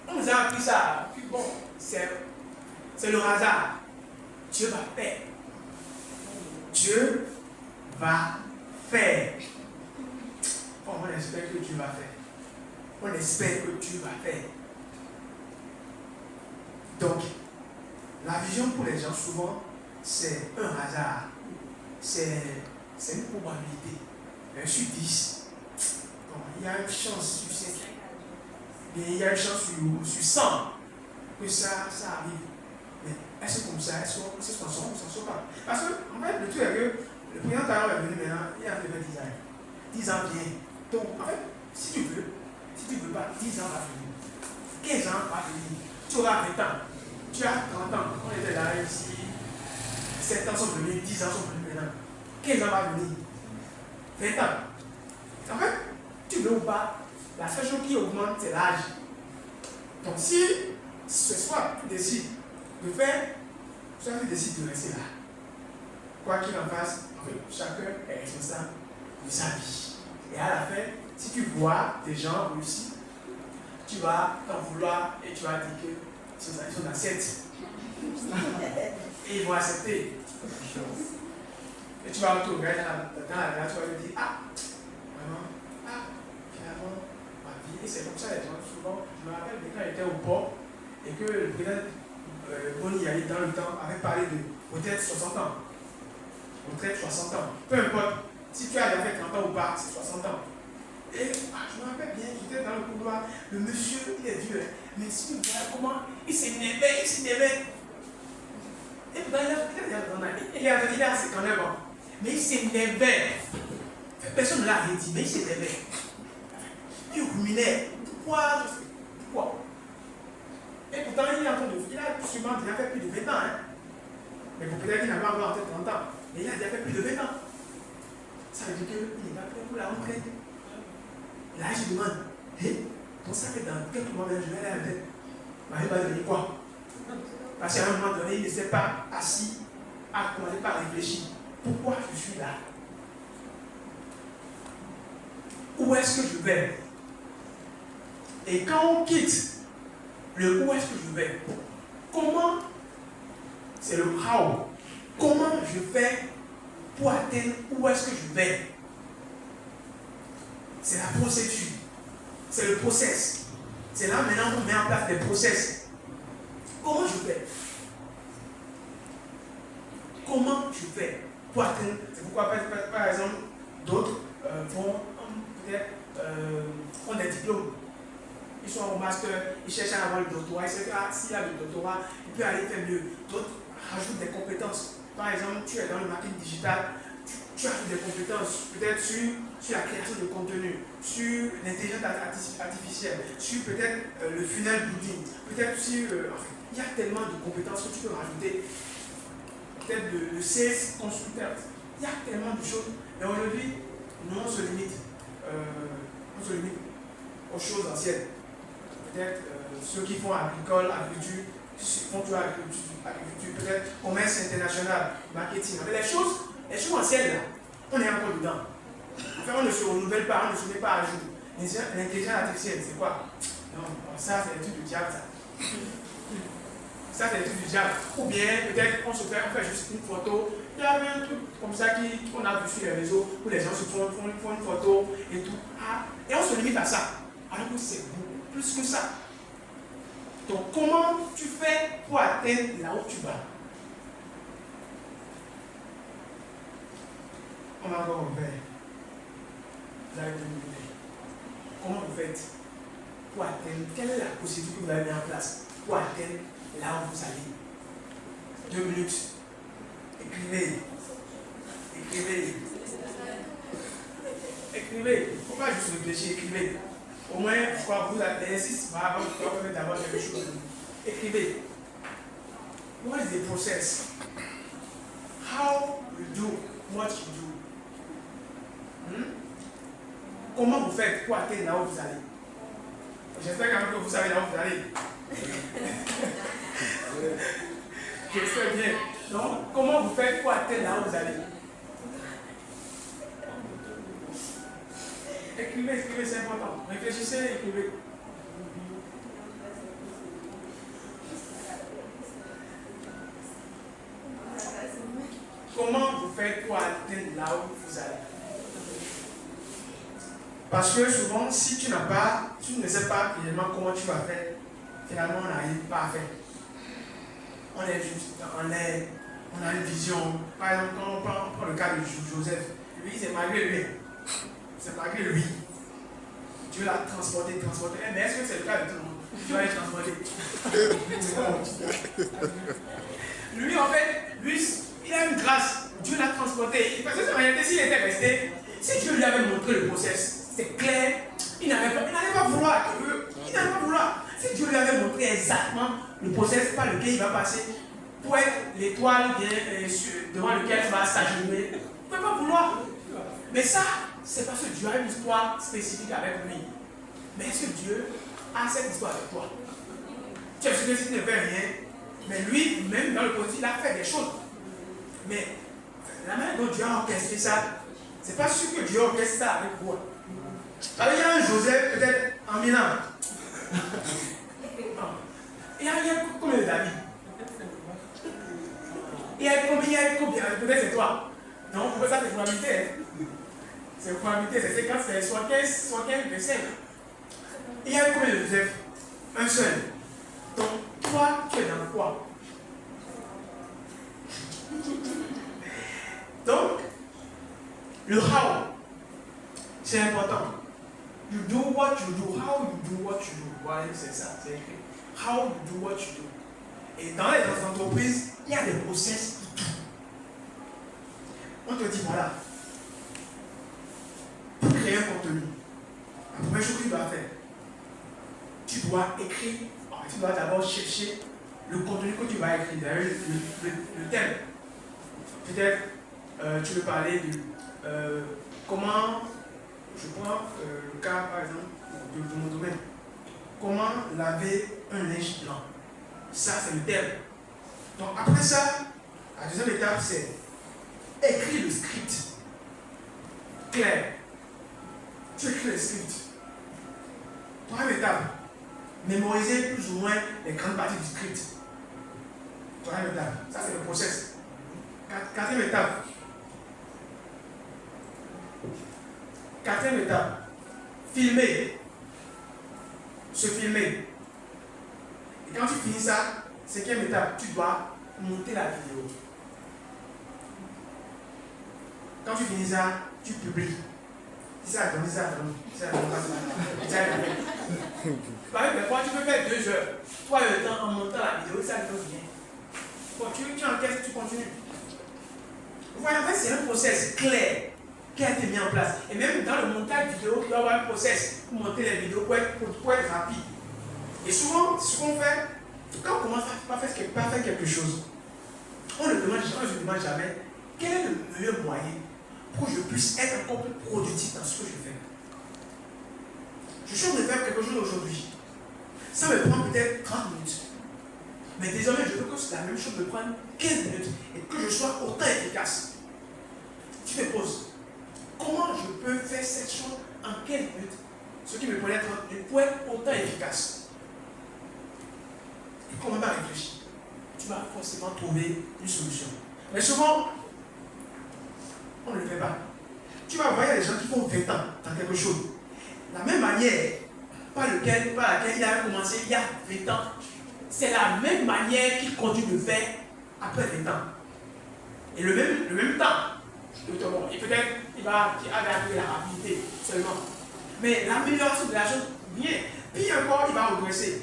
On nous a appris ça. Puis bon, c'est le hasard. Dieu va faire. Dieu va faire. Oh, on espère que Dieu va faire. On espère que Dieu va faire. Donc, la vision pour les gens, souvent, c'est un hasard. C'est une probabilité. 1 sur 10. Bon, il y a une chance sur 5. Il y a une chance sur 100 que ça arrive. Mais est-ce que comme ça, est-ce qu'on s'en sort pas? Parce que, en fait, le truc est que le président Talon est venu maintenant, il a fait 10 ans. 10 ans bien. Donc, en fait, si tu veux pas, 10 ans va venir. 15 ans va venir. Tu auras 20 ans. Tu as 30 ans. On était là ici. 7 ans sont venus, 10 ans sont venus maintenant. 15 ans va venir. 20 ans. En fait, tu veux ou pas, la seule chose qui augmente, c'est l'âge. Donc si ce soir, tu décides de faire, soit tu décides de rester là. Quoi qu'il en fasse, en fait, chacun est responsable de sa vie. Et à la fin, si tu vois des gens réussir, tu vas t'en vouloir et tu vas dire que ils sont dans 7. Et ils vont accepter. Et tu vas retourner dans la glace, tu vas lui dire, vraiment, finalement, ma vie. Et c'est comme ça, les gens, souvent, je me rappelle quand j'étais au port et que le président Boni allait dans le temps avait parlé de peut-être 60 ans. Peut-être 60 ans. Peu importe, si tu as déjà fait 30 ans ou pas, c'est 60 ans. Et je me rappelle bien, j'étais dans le couloir, le monsieur, il est vieux, mais si tu vois comment il s'énervait. Et puis, il a 59 ans. Mais il s'énervait. Personne ne l'a rien dit, mais il s'énervait. Il ruminait. Pourquoi? Et pourtant, il a sûrement déjà fait plus de 20 ans. Mais peut-être qu'il n'a pas encore 30 ans. Mais il a déjà fait plus de 20 ans. Ça veut dire qu'il n'est pas prêt pour la retraite. Là, je demande, donc ça fait dans quelques mois, je vais aller à la tête. Il va devenir quoi? Parce qu'à un moment donné, il ne s'est pas assis à commencer par réfléchir. Pourquoi je suis là? Où est-ce que je vais? Et quand on quitte le où est-ce que je vais, comment, c'est le how, comment je fais pour atteindre où est-ce que je vais? C'est la procédure, c'est le process. C'est là maintenant qu'on met en place des process. comment je fais? Comment je fais pour atteindre? C'est pourquoi, par exemple, d'autres vont peut-être ont des diplômes. Ils sont au master, ils cherchent à avoir le doctorat. Ils savent que s'il a le doctorat, il peut aller faire mieux. D'autres rajoutent des compétences. Par exemple, tu es dans le marketing digital, tu ajoutes des compétences, peut-être sur la création de contenu, sur l'intelligence artificielle, sur peut-être le funnel building, peut-être sur. Enfin, il y a tellement de compétences que tu peux rajouter. Peut-être le sales consultant. Il y a tellement de choses. Mais aujourd'hui, nous, on se limite aux choses anciennes. Peut-être ceux qui font agricole, agriculture, font toujours agriculture, peut-être commerce international, marketing. Mais les choses anciennes, là, on est encore dedans. Enfin, on ne se renouvelle pas, on ne se met pas à jour. L'intelligence artificielle, c'est quoi? Non, ça, c'est le truc du diable, ça. Ça, c'est le truc du diable. Ou bien, peut-être, on fait juste une photo. Il y a un truc comme ça qu'on a vu sur les réseaux où les gens se font une photo et tout. Et on se limite à ça. Alors que c'est beaucoup plus que ça. Donc, comment tu fais pour atteindre là où tu vas? On va encore faire. Vous allez demander. Comment vous faites pour atteindre? Quelle est la procédure que vous avez mis en place pour atteindre là où vous allez? 2 minutes. Écrivez. Écrivez. Écrivez. Il ne faut pas juste réfléchir, écrivez. Au moins, vous avez l'exercice, vous pouvez d'abord quelque chose. Écrivez. What is the process? How you do what you do? Comment vous faites pour atteindre là où vous allez? J'espère quand même que vous savez là où vous allez. J'espère bien. Donc, comment vous faites pour atteindre là où vous allez? Écrivez, c'est important. Réfléchissez, écrivez. Comment vous faites pour atteindre là où vous allez? Parce que souvent, si tu ne sais pas réellement comment tu vas faire, finalement, on n'arrive pas à faire. On est juste en l'air, on a une vision. Par exemple, quand on prend le cas de Joseph, lui, c'est malgré lui. C'est malgré lui. Dieu l'a transporté. Mais est-ce que c'est le cas de tout le monde? Dieu va transporter. Lui, en fait, il a une grâce. Dieu l'a transporté. Parce que c'est réalité, s'il était resté, si Dieu lui avait montré le process, c'est clair, il n'allait pas vouloir. Il n'allait pas vouloir. Si Dieu lui avait montré exactement le process par lequel il va passer pour être l'étoile devant lequel il va s'agenouiller, il ne peut pas vouloir. Mais ça, c'est parce que Dieu a une histoire spécifique avec lui. Mais est-ce que Dieu a cette histoire avec toi? Tu es sûr que si tu ne fais rien, mais lui, même dans le positif, il a fait des choses. Mais la manière dont Dieu a orchestré ça, c'est pas sûr que Dieu orchestre ça avec toi. Alors il y a un Joseph, peut-être en Milan. Il y a combien de David? Il y a combien? Peut-être c'est toi. Non, ça c'est probabilité. C'est probabilité, c'est quand c'est soit 15, 25. Il y a combien de Joseph? Un seul. Donc, toi, tu es dans quoi? Donc, le how, c'est important. You do what you do. How you do what you do. Voilà, c'est ça, c'est écrit. How you do what you do. Et dans les entreprises, il y a des process pour tout. On te dit, voilà, pour créer un contenu, la première chose que tu dois faire, tu dois écrire, tu dois d'abord chercher le contenu que tu vas écrire, le thème. Peut-être, tu veux parler de comment, je prends le cas par exemple de mon domaine, comment laver un linge blanc. Ça, c'est le thème. Donc après ça, la deuxième étape, c'est écrire le script clair. Tu écris le script. Troisième étape, mémoriser plus ou moins les grandes parties du script. Troisième étape, ça c'est le process. Quatrième étape, filmer. Se filmer. Et quand tu finis ça, Cinquième étape, tu dois monter la vidéo. Quand tu finis ça, tu publies. Si ça donne, ça donne. Ça donne pas ça. Par exemple, des fois, tu peux faire 2 heures. Toi, le temps en montant la vidéo, ça donne bien. Bon, tu encaisses, tu continues. Vous voyez, en fait, c'est un process clair qui a été mis en place. Et même dans le montage vidéo, il doit y avoir un process pour monter les vidéos pour être rapide. Et souvent, ce qu'on fait, quand on commence à faire quelque chose, on ne se demande jamais quel est le meilleur moyen pour que je puisse être encore plus productif dans ce que je fais. Je suis en train de faire quelque chose aujourd'hui. Ça me prend peut-être 30 minutes. Mais désormais, je veux que la même chose me prenne 15 minutes et que je sois autant efficace. Tu te poses, comment je peux faire cette chose en 15 minutes, ce qui me prenait 30 minutes, pour être autant efficace? Et comment réfléchir? Tu vas forcément trouver une solution. Mais souvent, on ne le fait pas. Tu vas voir, il y a des gens qui font 20 ans dans quelque chose. La même manière par laquelle il a commencé il y a 20 ans, c'est la même manière qu'il continue de faire après 20 ans. Et le même temps. Et peut-être il va avec la rapidité seulement. Mais l'amélioration de la chose, bien. Puis encore, il va regresser.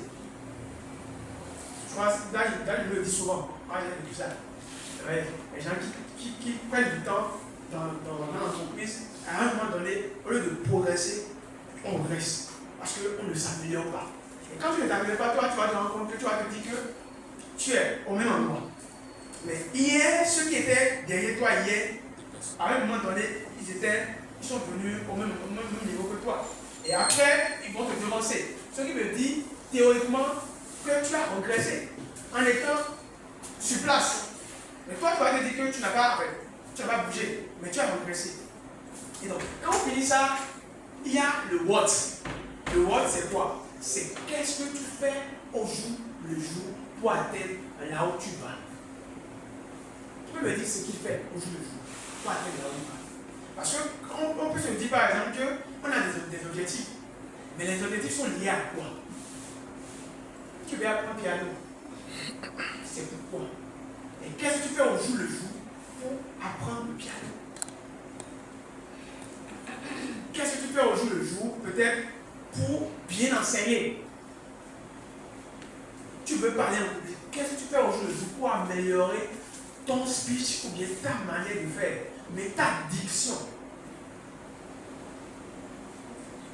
Je crois que là, je le dis souvent. Moi, j'ai vécu ça. Ouais, les gens qui prennent du temps dans l'entreprise, à un moment donné, au lieu de progresser, on regresse. Parce qu'on ne s'améliore pas. Et quand tu ne t'améliores pas, toi, tu vas te rendre compte que tu vas te dire que tu es au même endroit. Mais hier, ceux qui étaient derrière toi hier, à un moment donné, ils sont venus au même niveau que toi. Et après, ils vont te devancer. Ce qui veut dire, théoriquement, que tu as regressé en étant sur place. Mais toi, tu vas te dire que tu n'as pas bougé, mais tu as regressé. Et donc, quand on finit ça, il y a le what. Le what, c'est quoi? C'est qu'est-ce que tu fais au jour le jour pour atteindre là où tu vas. Tu peux me dire ce qu'il fait au jour le jour pour atteindre là où tu vas. Parce qu'on peut se dire par exemple qu'on a des objectifs. Mais les objectifs sont liés à quoi? Tu veux apprendre le piano. C'est pourquoi. Et qu'est-ce que tu fais au jour le jour pour apprendre le piano? Qu'est-ce que tu fais au jour le jour, peut-être, pour bien enseigner? Tu veux parler en public. Qu'est-ce que tu fais au jour le jour pour améliorer ton speech ou bien ta manière de faire, mais ta diction?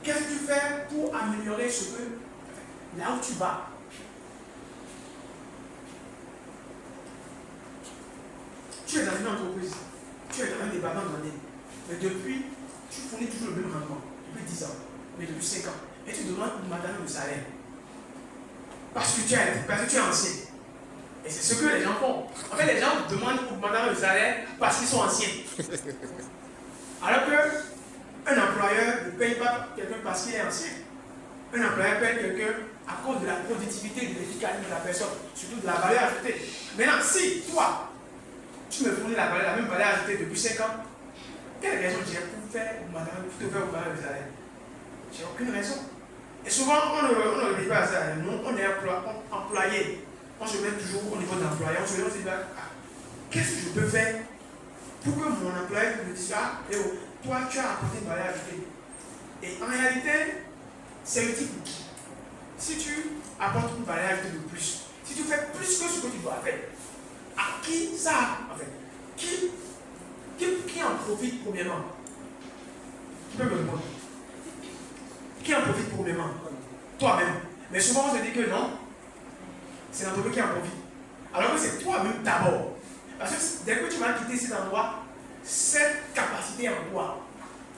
Qu'est-ce que tu fais pour améliorer là où tu vas? Tu es dans une entreprise, tu es dans un département donné, mais depuis, tu fournis toujours le même rendement, depuis 10 ans, mais depuis 5 ans, et tu demandes augmentation de salaire. Parce que tu es ancien. Et c'est ce que les gens font. En fait, les gens demandent augmentation de salaire parce qu'ils sont anciens. Alors qu'un employeur ne paye pas quelqu'un parce qu'il est ancien. Un employeur paye quelqu'un à cause de la productivité, de l'efficacité de la personne, surtout de la valeur ajoutée. Maintenant, si toi, tu me fournis la même valeur ajoutée depuis 5 ans, quelle raison j'ai pour te faire augmenter le salaire? J'ai aucune raison. Et souvent, on ne dit pas à ça. Nous, on est employé. On se met toujours au niveau de l'employé. On se dit, qu'est-ce que je peux faire pour que mon employé me dise, toi, tu as apporté une valeur ajoutée. Et en réalité, c'est utile pour qui? Si tu apportes une valeur ajoutée de plus, si tu fais plus que ce que tu dois faire, à qui ça, en fait, qui en profite premièrement? Tu peux me répondre. Qui en profite premièrement? Toi-même. Mais souvent on se dit que non, c'est l'entreprise qui en profite. Alors que c'est toi-même d'abord. Parce que dès que tu vas quitter cet endroit, cette capacité en toi.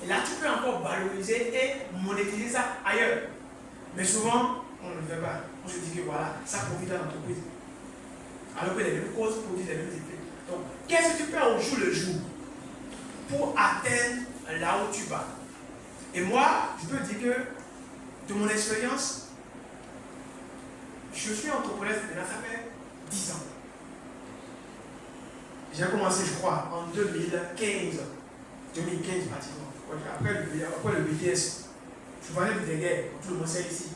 Et là tu peux encore valoriser et monétiser ça ailleurs. Mais souvent, on ne le fait pas. On se dit que voilà, ça profite à l'entreprise. Alors que les mêmes causes produisent les mêmes effets. Donc, qu'est-ce que tu fais au jour le jour pour atteindre là où tu vas? Et moi, je peux dire que, de mon expérience, je suis entrepreneur, ça fait 10 ans. J'ai commencé, je crois, en 2015 pratiquement. Après le BTS, je vendais du déguerre, tout le monde sait ici.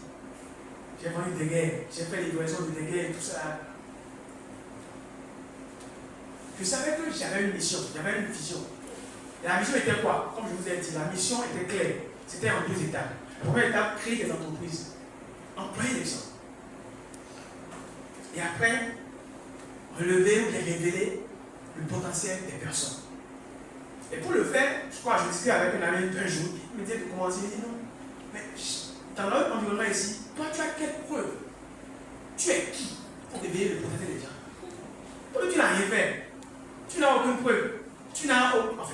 J'ai vendu des guerres, j'ai fait livraison de guerres et tout ça. je savais que j'avais une mission, j'avais une vision. Et la mission était quoi? Comme je vous ai dit, la mission était claire. C'était en 2 étapes. La première étape, créer des entreprises, employer des gens. Et après, relever ou révéler le potentiel des personnes. Et pour le faire, je crois que je discutais avec un ami un jour, il me disait de commencer, il me dit non, mais dans notre environnement ici, toi tu as quelle preuve? Tu es qui pour révéler le potentiel des gens? Toi tu n'as rien fait. Tu n'as aucune preuve. Tu n'as aucun. Enfin,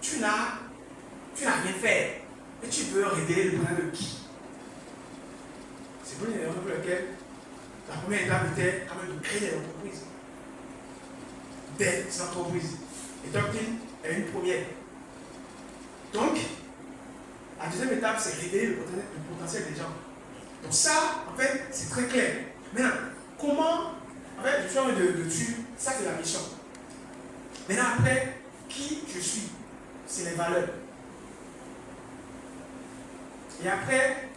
tu n'as rien fait. Mais tu veux révéler le potentiel de qui? C'est pour une raison pour laquelle la première étape était quand même de créer des entreprises. Des entreprises. Et Doctrine est une première. Donc, la deuxième étape, c'est révéler le potentiel des gens. Donc ça, en fait, c'est très clair. Maintenant, comment, en fait, je suis en train de dessus, ça c'est la mission. Maintenant, après, qui je suis, c'est les valeurs. Et après,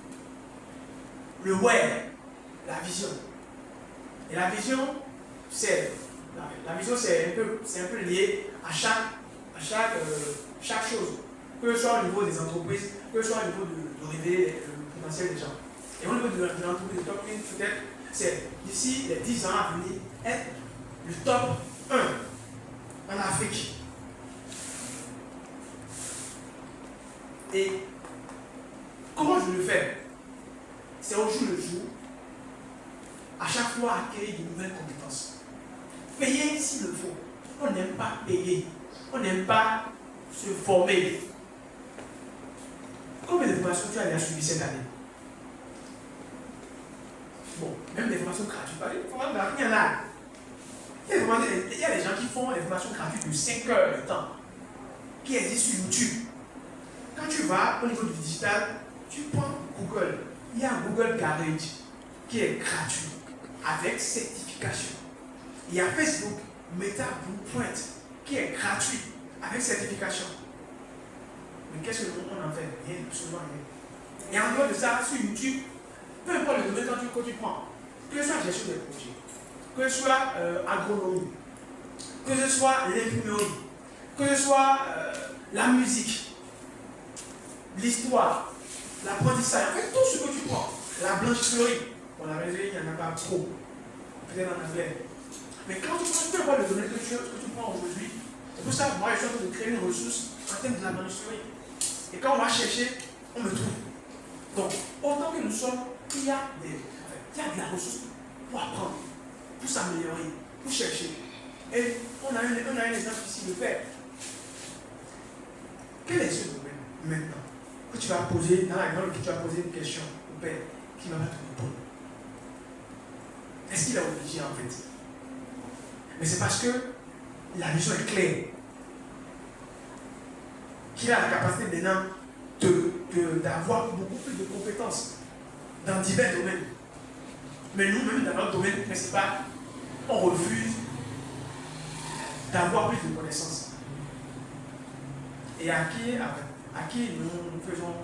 le where, la vision. Et la vision, c'est un peu lié à chaque chose. Que ce soit au niveau des entreprises, que ce soit au niveau de révéler le potentiel des gens. Et au niveau de l'entreprise de Top 1, peut-être, c'est d'ici les 10 ans à venir, être le top 1 en Afrique. Et comment je le fais? C'est au jour le jour, à chaque fois acquérir de nouvelles compétences. Payer s'il le faut. On n'aime pas payer. On n'aime pas se former. Combien de formations tu as déjà suivies cette année? Bon, même des formations gratuites. Il y en a. Il y a des gens qui font des formations gratuites de 5 heures de temps, qui existent sur YouTube. Quand tu vas au niveau du digital, tu prends Google. Il y a un Google Garage qui est gratuit, avec certification. Il y a Facebook, Meta Blueprint, qui est gratuit, avec certification. Mais qu'est-ce que le monde en fait? Rien, absolument rien. Et en dehors de ça, sur YouTube, peu importe le domaine que tu prends, que ce soit gestion des projets, que ce soit agronomie, que ce soit l'imprimerie, que ce soit la musique, l'histoire, l'apprentissage, en fait tout ce que tu prends, la blanchisserie, bon la blanchisserie il n'y en a pas trop, peut-être en anglais. Mais quand tu prends, peu importe le domaine que tu prends aujourd'hui, c'est pour ça que moi je suis en train de créer une ressource en termes de la blanchisserie. Et quand on va chercher, on me trouve. Donc, autant que nous sommes, il y a de la ressource pour apprendre, pour s'améliorer, pour chercher. Et on a un exemple ici de faire. Quel est ce domaine maintenant que tu vas poser, dans l'exemple que tu vas poser une question au père qui va te répondre? Est-ce qu'il est obligé en fait? Mais c'est parce que la vision est claire. Qu'il a la capacité maintenant d'avoir beaucoup plus de compétences dans divers domaines. Mais nous-mêmes, dans notre domaine principal, on refuse d'avoir plus de connaissances. Et à qui nous faisons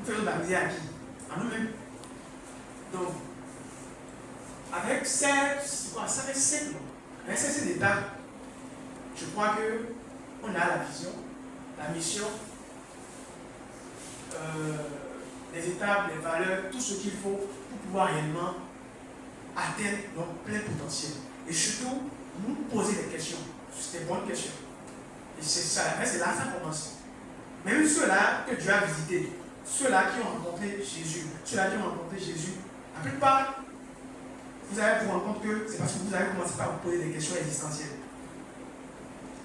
de la misère à qui? À nous-mêmes. Donc, avec ces étapes, je crois qu'on a la vision, la mission, les étapes, les valeurs, tout ce qu'il faut pour pouvoir réellement atteindre notre plein potentiel. Et surtout, nous poser des questions. C'est des bonnes questions. Et c'est ça, c'est là que ça commence. Même ceux-là que Dieu a visités, ceux-là qui ont rencontré Jésus, la plupart, vous allez vous rendre compte que c'est parce que vous avez commencé par vous poser des questions existentielles.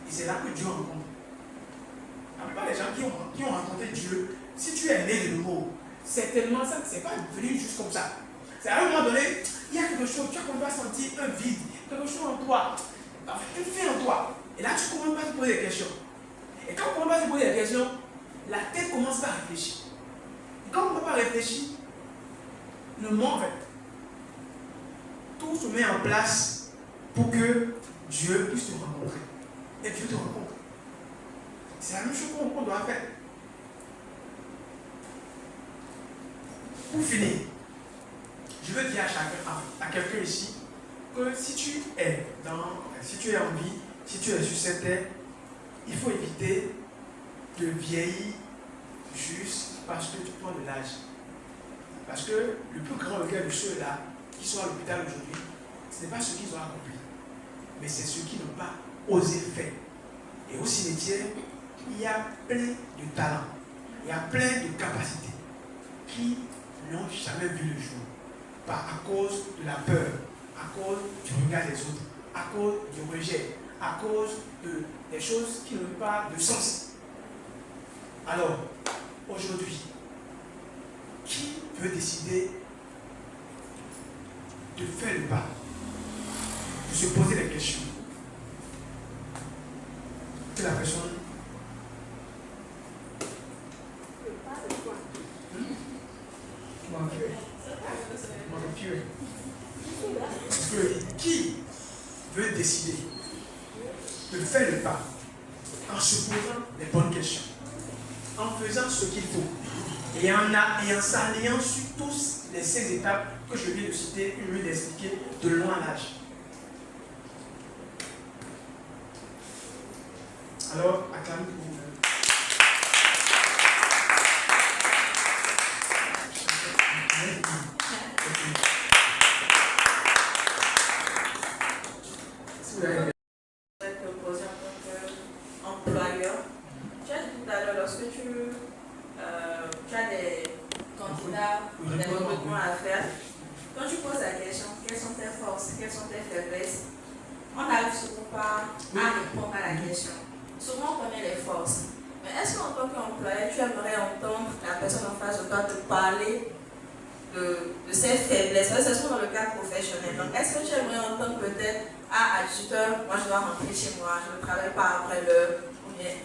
Et c'est là que Dieu rencontre. La plupart des gens qui ont rencontré Dieu, si tu es né de nouveau, certainement ça, c'est pas venu juste comme ça. C'est à un moment donné, il y a quelque chose, tu as commencé à sentir un vide, quelque chose en toi, une vie en toi. Et là, tu commences à te poser des questions. Et quand on commence à se poser des questions, la tête commence à réfléchir. Et quand on ne peut pas réfléchir, le monde, en fait, tout se met en place pour que Dieu puisse te rencontrer. Et Dieu te rencontre. C'est la même chose qu'on doit faire. Pour finir, je veux dire à quelqu'un ici que si tu es tu es sur cette terre, il faut éviter de vieillir juste parce que tu prends de l'âge. Parce que le plus grand regret de ceux-là qui sont à l'hôpital aujourd'hui, ce n'est pas ce qu'ils ont accompli, mais c'est ceux qui n'ont pas osé faire. Et au cimetière, il y a plein de talents, il y a plein de capacités qui n'ont jamais vu le jour. Pas à cause de la peur, à cause du regard des autres, à cause du rejet, à cause des choses qui n'ont pas de sens. Alors, aujourd'hui, qui veut décider de faire le pas, de se poser des questions, que la personne qui veut décider de faire le pas en se posant les bonnes questions, en faisant ce qu'il faut et en s'alliant sur tous les 16 étapes que je viens de citer et lui d'expliquer de loin à l'âge. Alors, acclamez pour vous-même. Je vais te poser en tant qu'employeur. Tu as dit tout à l'heure, lorsque tu as des candidats, des recrutements à faire, quand tu poses la question, quelles sont tes forces, quelles sont tes faiblesses, on n'arrive souvent pas à répondre à la question. Souvent, on connaît les forces. Mais est-ce qu'en tant qu'employeur, tu aimerais entendre la personne en face de toi te parler de ses faiblesses? C'est souvent dans le cadre professionnel. Donc, est-ce que tu aimerais entendre peut-être à 18h, moi je dois rentrer chez moi, je ne travaille pas après l'heure?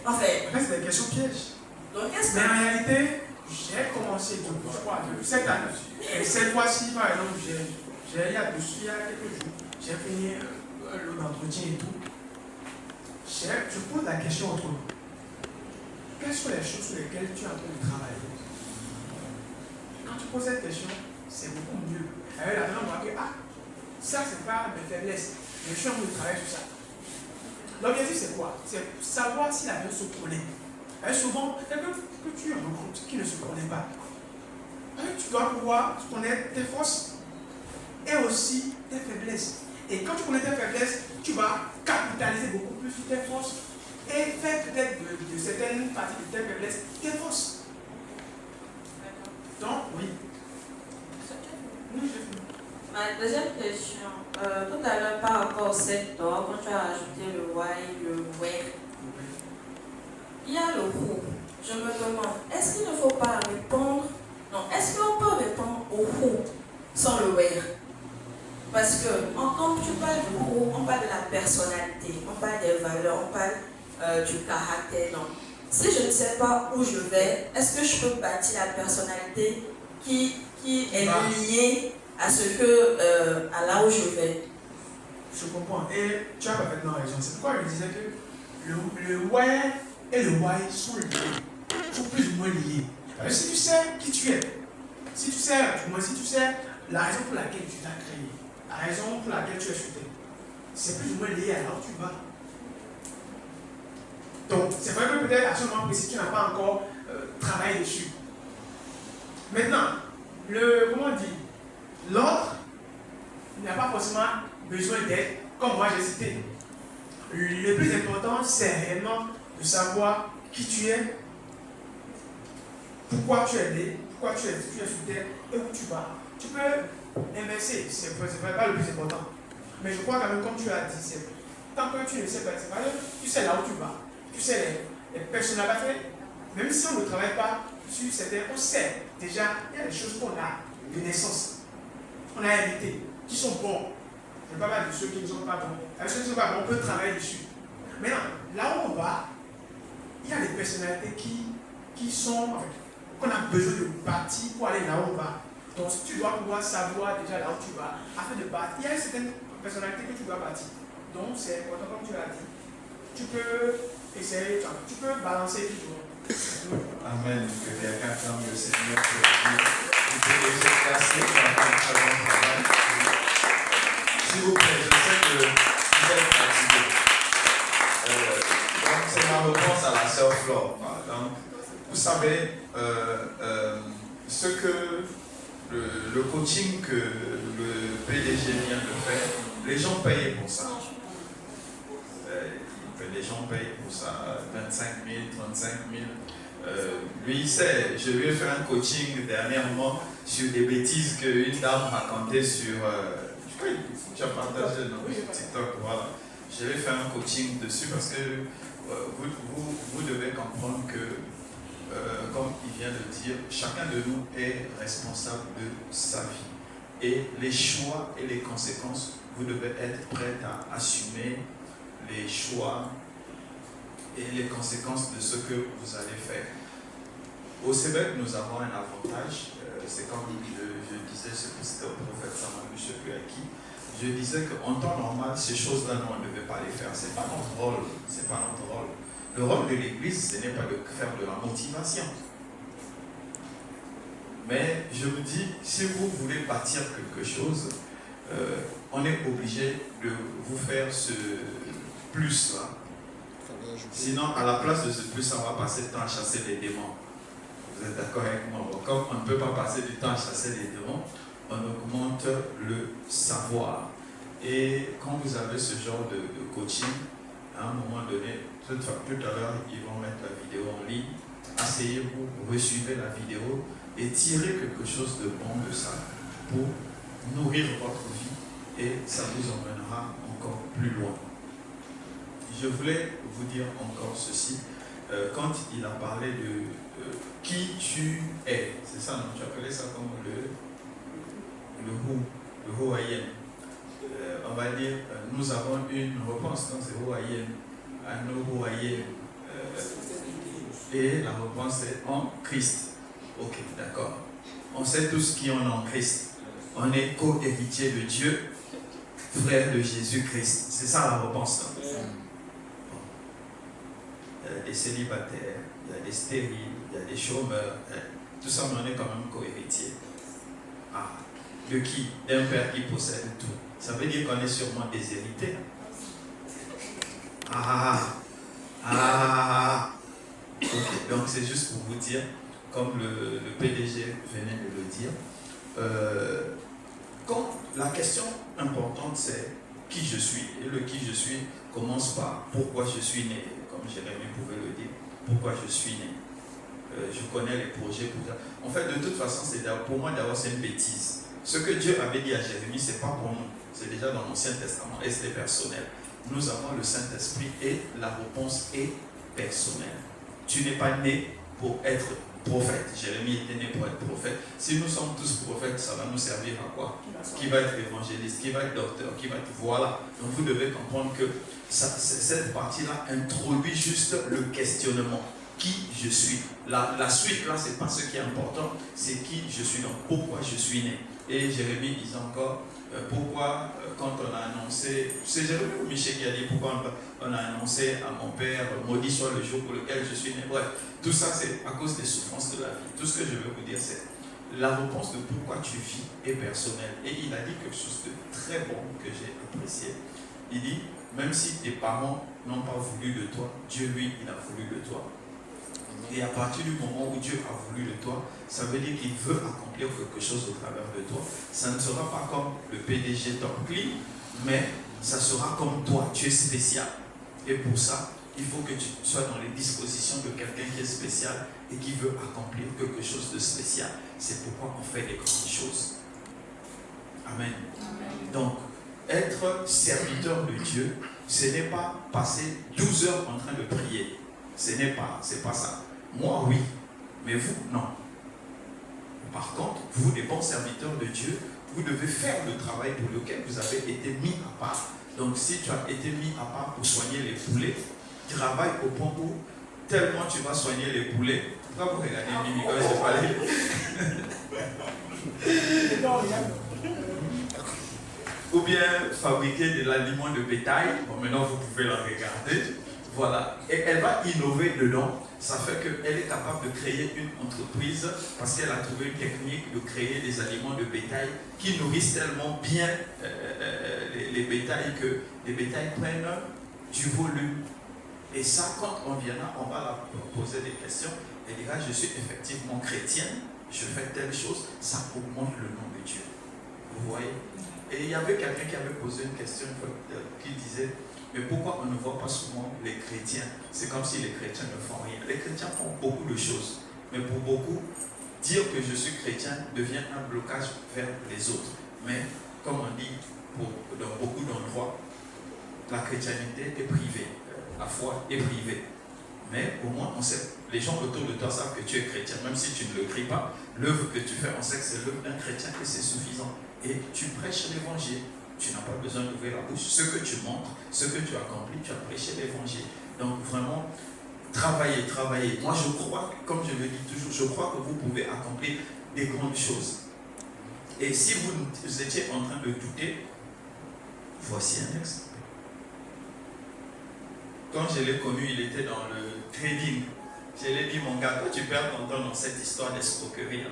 Enfin, c'est des questions pièges. Donc, est-ce que... Mais en réalité, j'ai commencé cette année. Et cette fois-ci, par exemple, il y a quelques jours, j'ai fini l'entretien et tout. Je pose la question autrement. Quelles sont les choses sur lesquelles tu es en train de travailler? Quand tu poses cette question, c'est beaucoup mieux. Alors la personne voit que ça c'est pas mes faiblesses, mais je suis en train de travailler sur ça. L'objectif c'est quoi? C'est savoir si la personne se connaît. Alors, souvent, quelqu'un que tu rencontres qui ne se connaît pas, tu dois pouvoir connaître tes forces et aussi tes faiblesses. Et quand tu connais tes faiblesses, tu vas capitaliser beaucoup plus sur tes forces et faire peut-être de certaines parties de tes faiblesses tes forces. Donc, oui. Ma deuxième question, tout à l'heure par rapport au secteur, quand tu as ajouté le why, le where, il y a le who. Je me demande, est-ce qu'il ne faut pas répondre, non, est-ce qu'on peut répondre au who sans le where? Parce que quand tu parles du who, on parle de la personnalité, on parle des valeurs, on parle du caractère. Donc, si je ne sais pas où je vais, est-ce que je peux bâtir la personnalité qui est liée à ce que, à là où je vais? Je comprends. Et tu as parfaitement raison. C'est pourquoi je disais que le where et le why sont liés, sont plus ou moins liés. Si tu sais qui tu es, si tu sais la raison pour laquelle tu t'as créé, la raison pour laquelle tu es sur terre, c'est plus ou moins lié à là où tu vas. Donc, c'est vrai que peut-être à ce moment précis, tu n'as pas encore travaillé dessus. Maintenant, comment on dit, l'autre n'a pas forcément besoin d'aide, comme moi j'ai cité. Le plus important, c'est réellement de savoir qui tu es, pourquoi tu es né, pourquoi tu es sur terre et où tu vas. Tu peux inverser, c'est pas le plus important. Mais je crois quand même, comme tu as dit, tant que tu ne sais pas, tu sais là où tu vas, tu sais les personnalités, même si on ne travaille pas sur certains, on sait déjà, il y a des choses qu'on a de naissance, on a hérité, qui sont bons. Je ne parle pas de ceux qui ne sont pas bons. Avec ceux qui ne sont pas bons, on peut travailler dessus. Maintenant, là où on va, il y a des personnalités qui sont, qu'on a besoin de bâtir pour aller là où on va. Donc, tu dois pouvoir savoir déjà là où tu vas, afin de bâtir. Il y a certaines personnalités que tu dois bâtir. Donc, c'est important, comme tu l'as dit. Tu peux essayer, tu peux balancer toujours. Amen. Que quelqu'un acclame le Seigneur pour Dieu. Vous pouvez se placer pour un très bon travail. S'il vous plaît, je sais que vous êtes fatigués. réponse à la sœur Flore. Donc, vous savez, ce que le coaching que le PDG vient de faire, les gens payent pour ça. Les gens payent pour ça 25 000, 35 000. Lui, il sait, je lui ai fait un coaching dernièrement sur des bêtises qu'une dame racontait sur. Je crois que tu as partagé dans TikTok. Voilà. Je lui ai fait un coaching dessus parce que vous devez comprendre que, comme il vient de dire, chacun de nous est responsable de sa vie. Et les choix et les conséquences, vous devez être prêts à assumer les choix et les conséquences de ce que vous allez faire. Au Québec, nous avons un avantage, c'est comme je disais, je sais que c'était au prophète Samuel, je ne sais plus à qui, je disais qu'en temps normal, ces choses-là, nous, on ne devait pas les faire. Ce n'est pas notre rôle. C'est pas notre rôle. Le rôle de l'Église, ce n'est pas de faire de la motivation. Mais je vous dis, si vous voulez bâtir quelque chose, on est obligé de vous faire ce plus-là. Sinon, à la place de ce plus, on va passer le temps à chasser les démons. Vous êtes d'accord avec moi? Bon, comme on ne peut pas passer du temps à chasser les démons, on augmente le savoir. Et quand vous avez ce genre de coaching, à un moment donné, tout à l'heure, ils vont mettre la vidéo en ligne. Asseyez-vous, recevez la vidéo et tirez quelque chose de bon de ça pour nourrir votre vie et ça vous emmènera encore plus loin. Je voulais vous dire encore ceci. Quand il a parlé de qui tu es, c'est ça, non? Tu appelais ça comme le who I am. On va dire, nous avons une réponse, donc c'est who I am. I know who I am. Et la réponse est en Christ. Ok, d'accord. On sait tous qui on est en Christ. On est co-héritier de Dieu, frère de Jésus-Christ. C'est ça la réponse. Bon. Il y a des célibataires, il y a des stériles, il y a des chômeurs. Tout ça, mais on est quand même co-héritier. Ah, de qui? D'un père qui possède tout. Ça veut dire qu'on est sûrement déshérité. Okay. Donc c'est juste pour vous dire, comme le PDG venait de le dire, quand la question importante c'est qui je suis, et le qui je suis commence par pourquoi je suis né, comme Jérémie pouvait le dire, pourquoi je suis né. Je connais les projets pour ça. En fait, de toute façon, pour moi d'abord c'est une bêtise. Ce que Dieu avait dit à Jérémie, c'est pas pour nous, c'est déjà dans l'Ancien Testament et c'est personnel. Nous avons le Saint-Esprit et la réponse est personnelle. Tu n'es pas né pour être prophète. Jérémie était né pour être prophète. Si nous sommes tous prophètes, ça va nous servir à quoi? Qui va être évangéliste, qui va être docteur, qui va être... Voilà. Donc vous devez comprendre que cette partie-là introduit juste le questionnement. Qui je suis? La suite, là, c'est pas ce qui est important, c'est qui je suis. Donc pourquoi je suis né? Et Jérémie disait encore, pourquoi quand on a annoncé, c'est Jérémie ou Michel qui a dit pourquoi on a annoncé à mon père, maudit soit le jour pour lequel je suis né. Bref, tout ça c'est à cause des souffrances de la vie. Tout ce que je veux vous dire c'est, la réponse de pourquoi tu vis est personnelle. Et il a dit quelque chose de très bon que j'ai apprécié. Il dit, même si tes parents n'ont pas voulu de toi, Dieu lui, il a voulu de toi. Et à partir du moment où Dieu a voulu de toi, ça veut dire qu'il veut accomplir quelque chose au travers de toi. Ça ne sera pas comme le PDG Top Clean, mais ça sera comme toi, tu es spécial. Et pour ça, il faut que tu sois dans les dispositions de quelqu'un qui est spécial et qui veut accomplir quelque chose de spécial. C'est pourquoi on fait des grandes choses. Amen. Donc, être serviteur de Dieu, ce n'est pas passer 12 heures en train de prier. C'est pas ça. Moi, oui, mais vous, non. Par contre, vous, les bons serviteurs de Dieu, vous devez faire le travail pour lequel vous avez été mis à part. Donc, si tu as été mis à part pour soigner les poulets, travaille au point où tellement tu vas soigner les poulets. Pourquoi vous regardez Mimi quand je parlais? Ou bien fabriquer de l'aliment de bétail. Bon, maintenant, vous pouvez la regarder. Voilà. Et elle va innover dedans. Ça fait qu'elle est capable de créer une entreprise parce qu'elle a trouvé une technique de créer des aliments de bétail qui nourrissent tellement bien les bétails que les bétails prennent du volume. Et ça, quand on viendra, on va leur poser des questions. Elle dira, je suis effectivement chrétienne, je fais telle chose, ça augmente le nom de Dieu. Vous voyez? Et il y avait quelqu'un qui avait posé une question qui disait, mais pourquoi on ne voit pas souvent les chrétiens? C'est comme si les chrétiens ne font rien. Les chrétiens font beaucoup de choses, mais pour beaucoup, dire que je suis chrétien devient un blocage vers les autres. Mais comme on dit dans beaucoup d'endroits, la chrétienté est privée, la foi est privée. Mais au moins, on sait, les gens autour de toi savent que tu es chrétien, même si tu ne le cries pas. L'œuvre que tu fais, on sait que c'est l'œuvre d'un chrétien et c'est suffisant. Et tu prêches l'évangile. Tu n'as pas besoin d'ouvrir la bouche. Ce que tu montres, ce que tu accomplis, tu as prêché l'évangile. Donc vraiment, travaillez, travaillez. Moi, je crois, comme je le dis toujours, je crois que vous pouvez accomplir des grandes choses. Et si vous étiez en train de douter, voici un exemple. Quand je l'ai connu, il était dans le trading. Je lui ai dit, mon gars, toi, tu perds ton temps dans cette histoire d'escroquerie.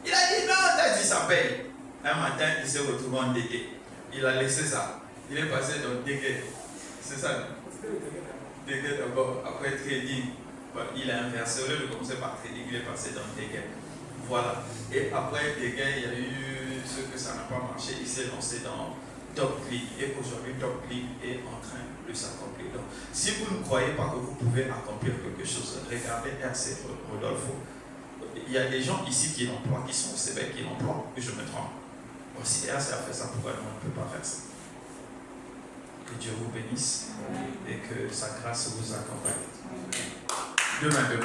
Il a dit, non, t'as dit, ça paye. Un matin, il s'est retrouvé en dégué. Il a laissé ça. Il est passé dans dégué. C'est ça. Dégué d'abord, après trading. Il a inversé. Au lieu de commencer par trading, il est passé dans dégué. Voilà. Et après dégué, il y a eu ce que ça n'a pas marché. Il s'est lancé dans Top League. Et aujourd'hui, Top League est en train de s'accomplir. Donc, si vous ne croyez pas que vous pouvez accomplir quelque chose, regardez RC Rodolfo. Il y a des gens ici qui l'emploient, qui sont au Québec, qui l'emploient, que je me trompe. Si RC a fait ça, pourquoi nous on ne peut pas faire ça? Que Dieu vous bénisse et que sa grâce vous accompagne. Demain.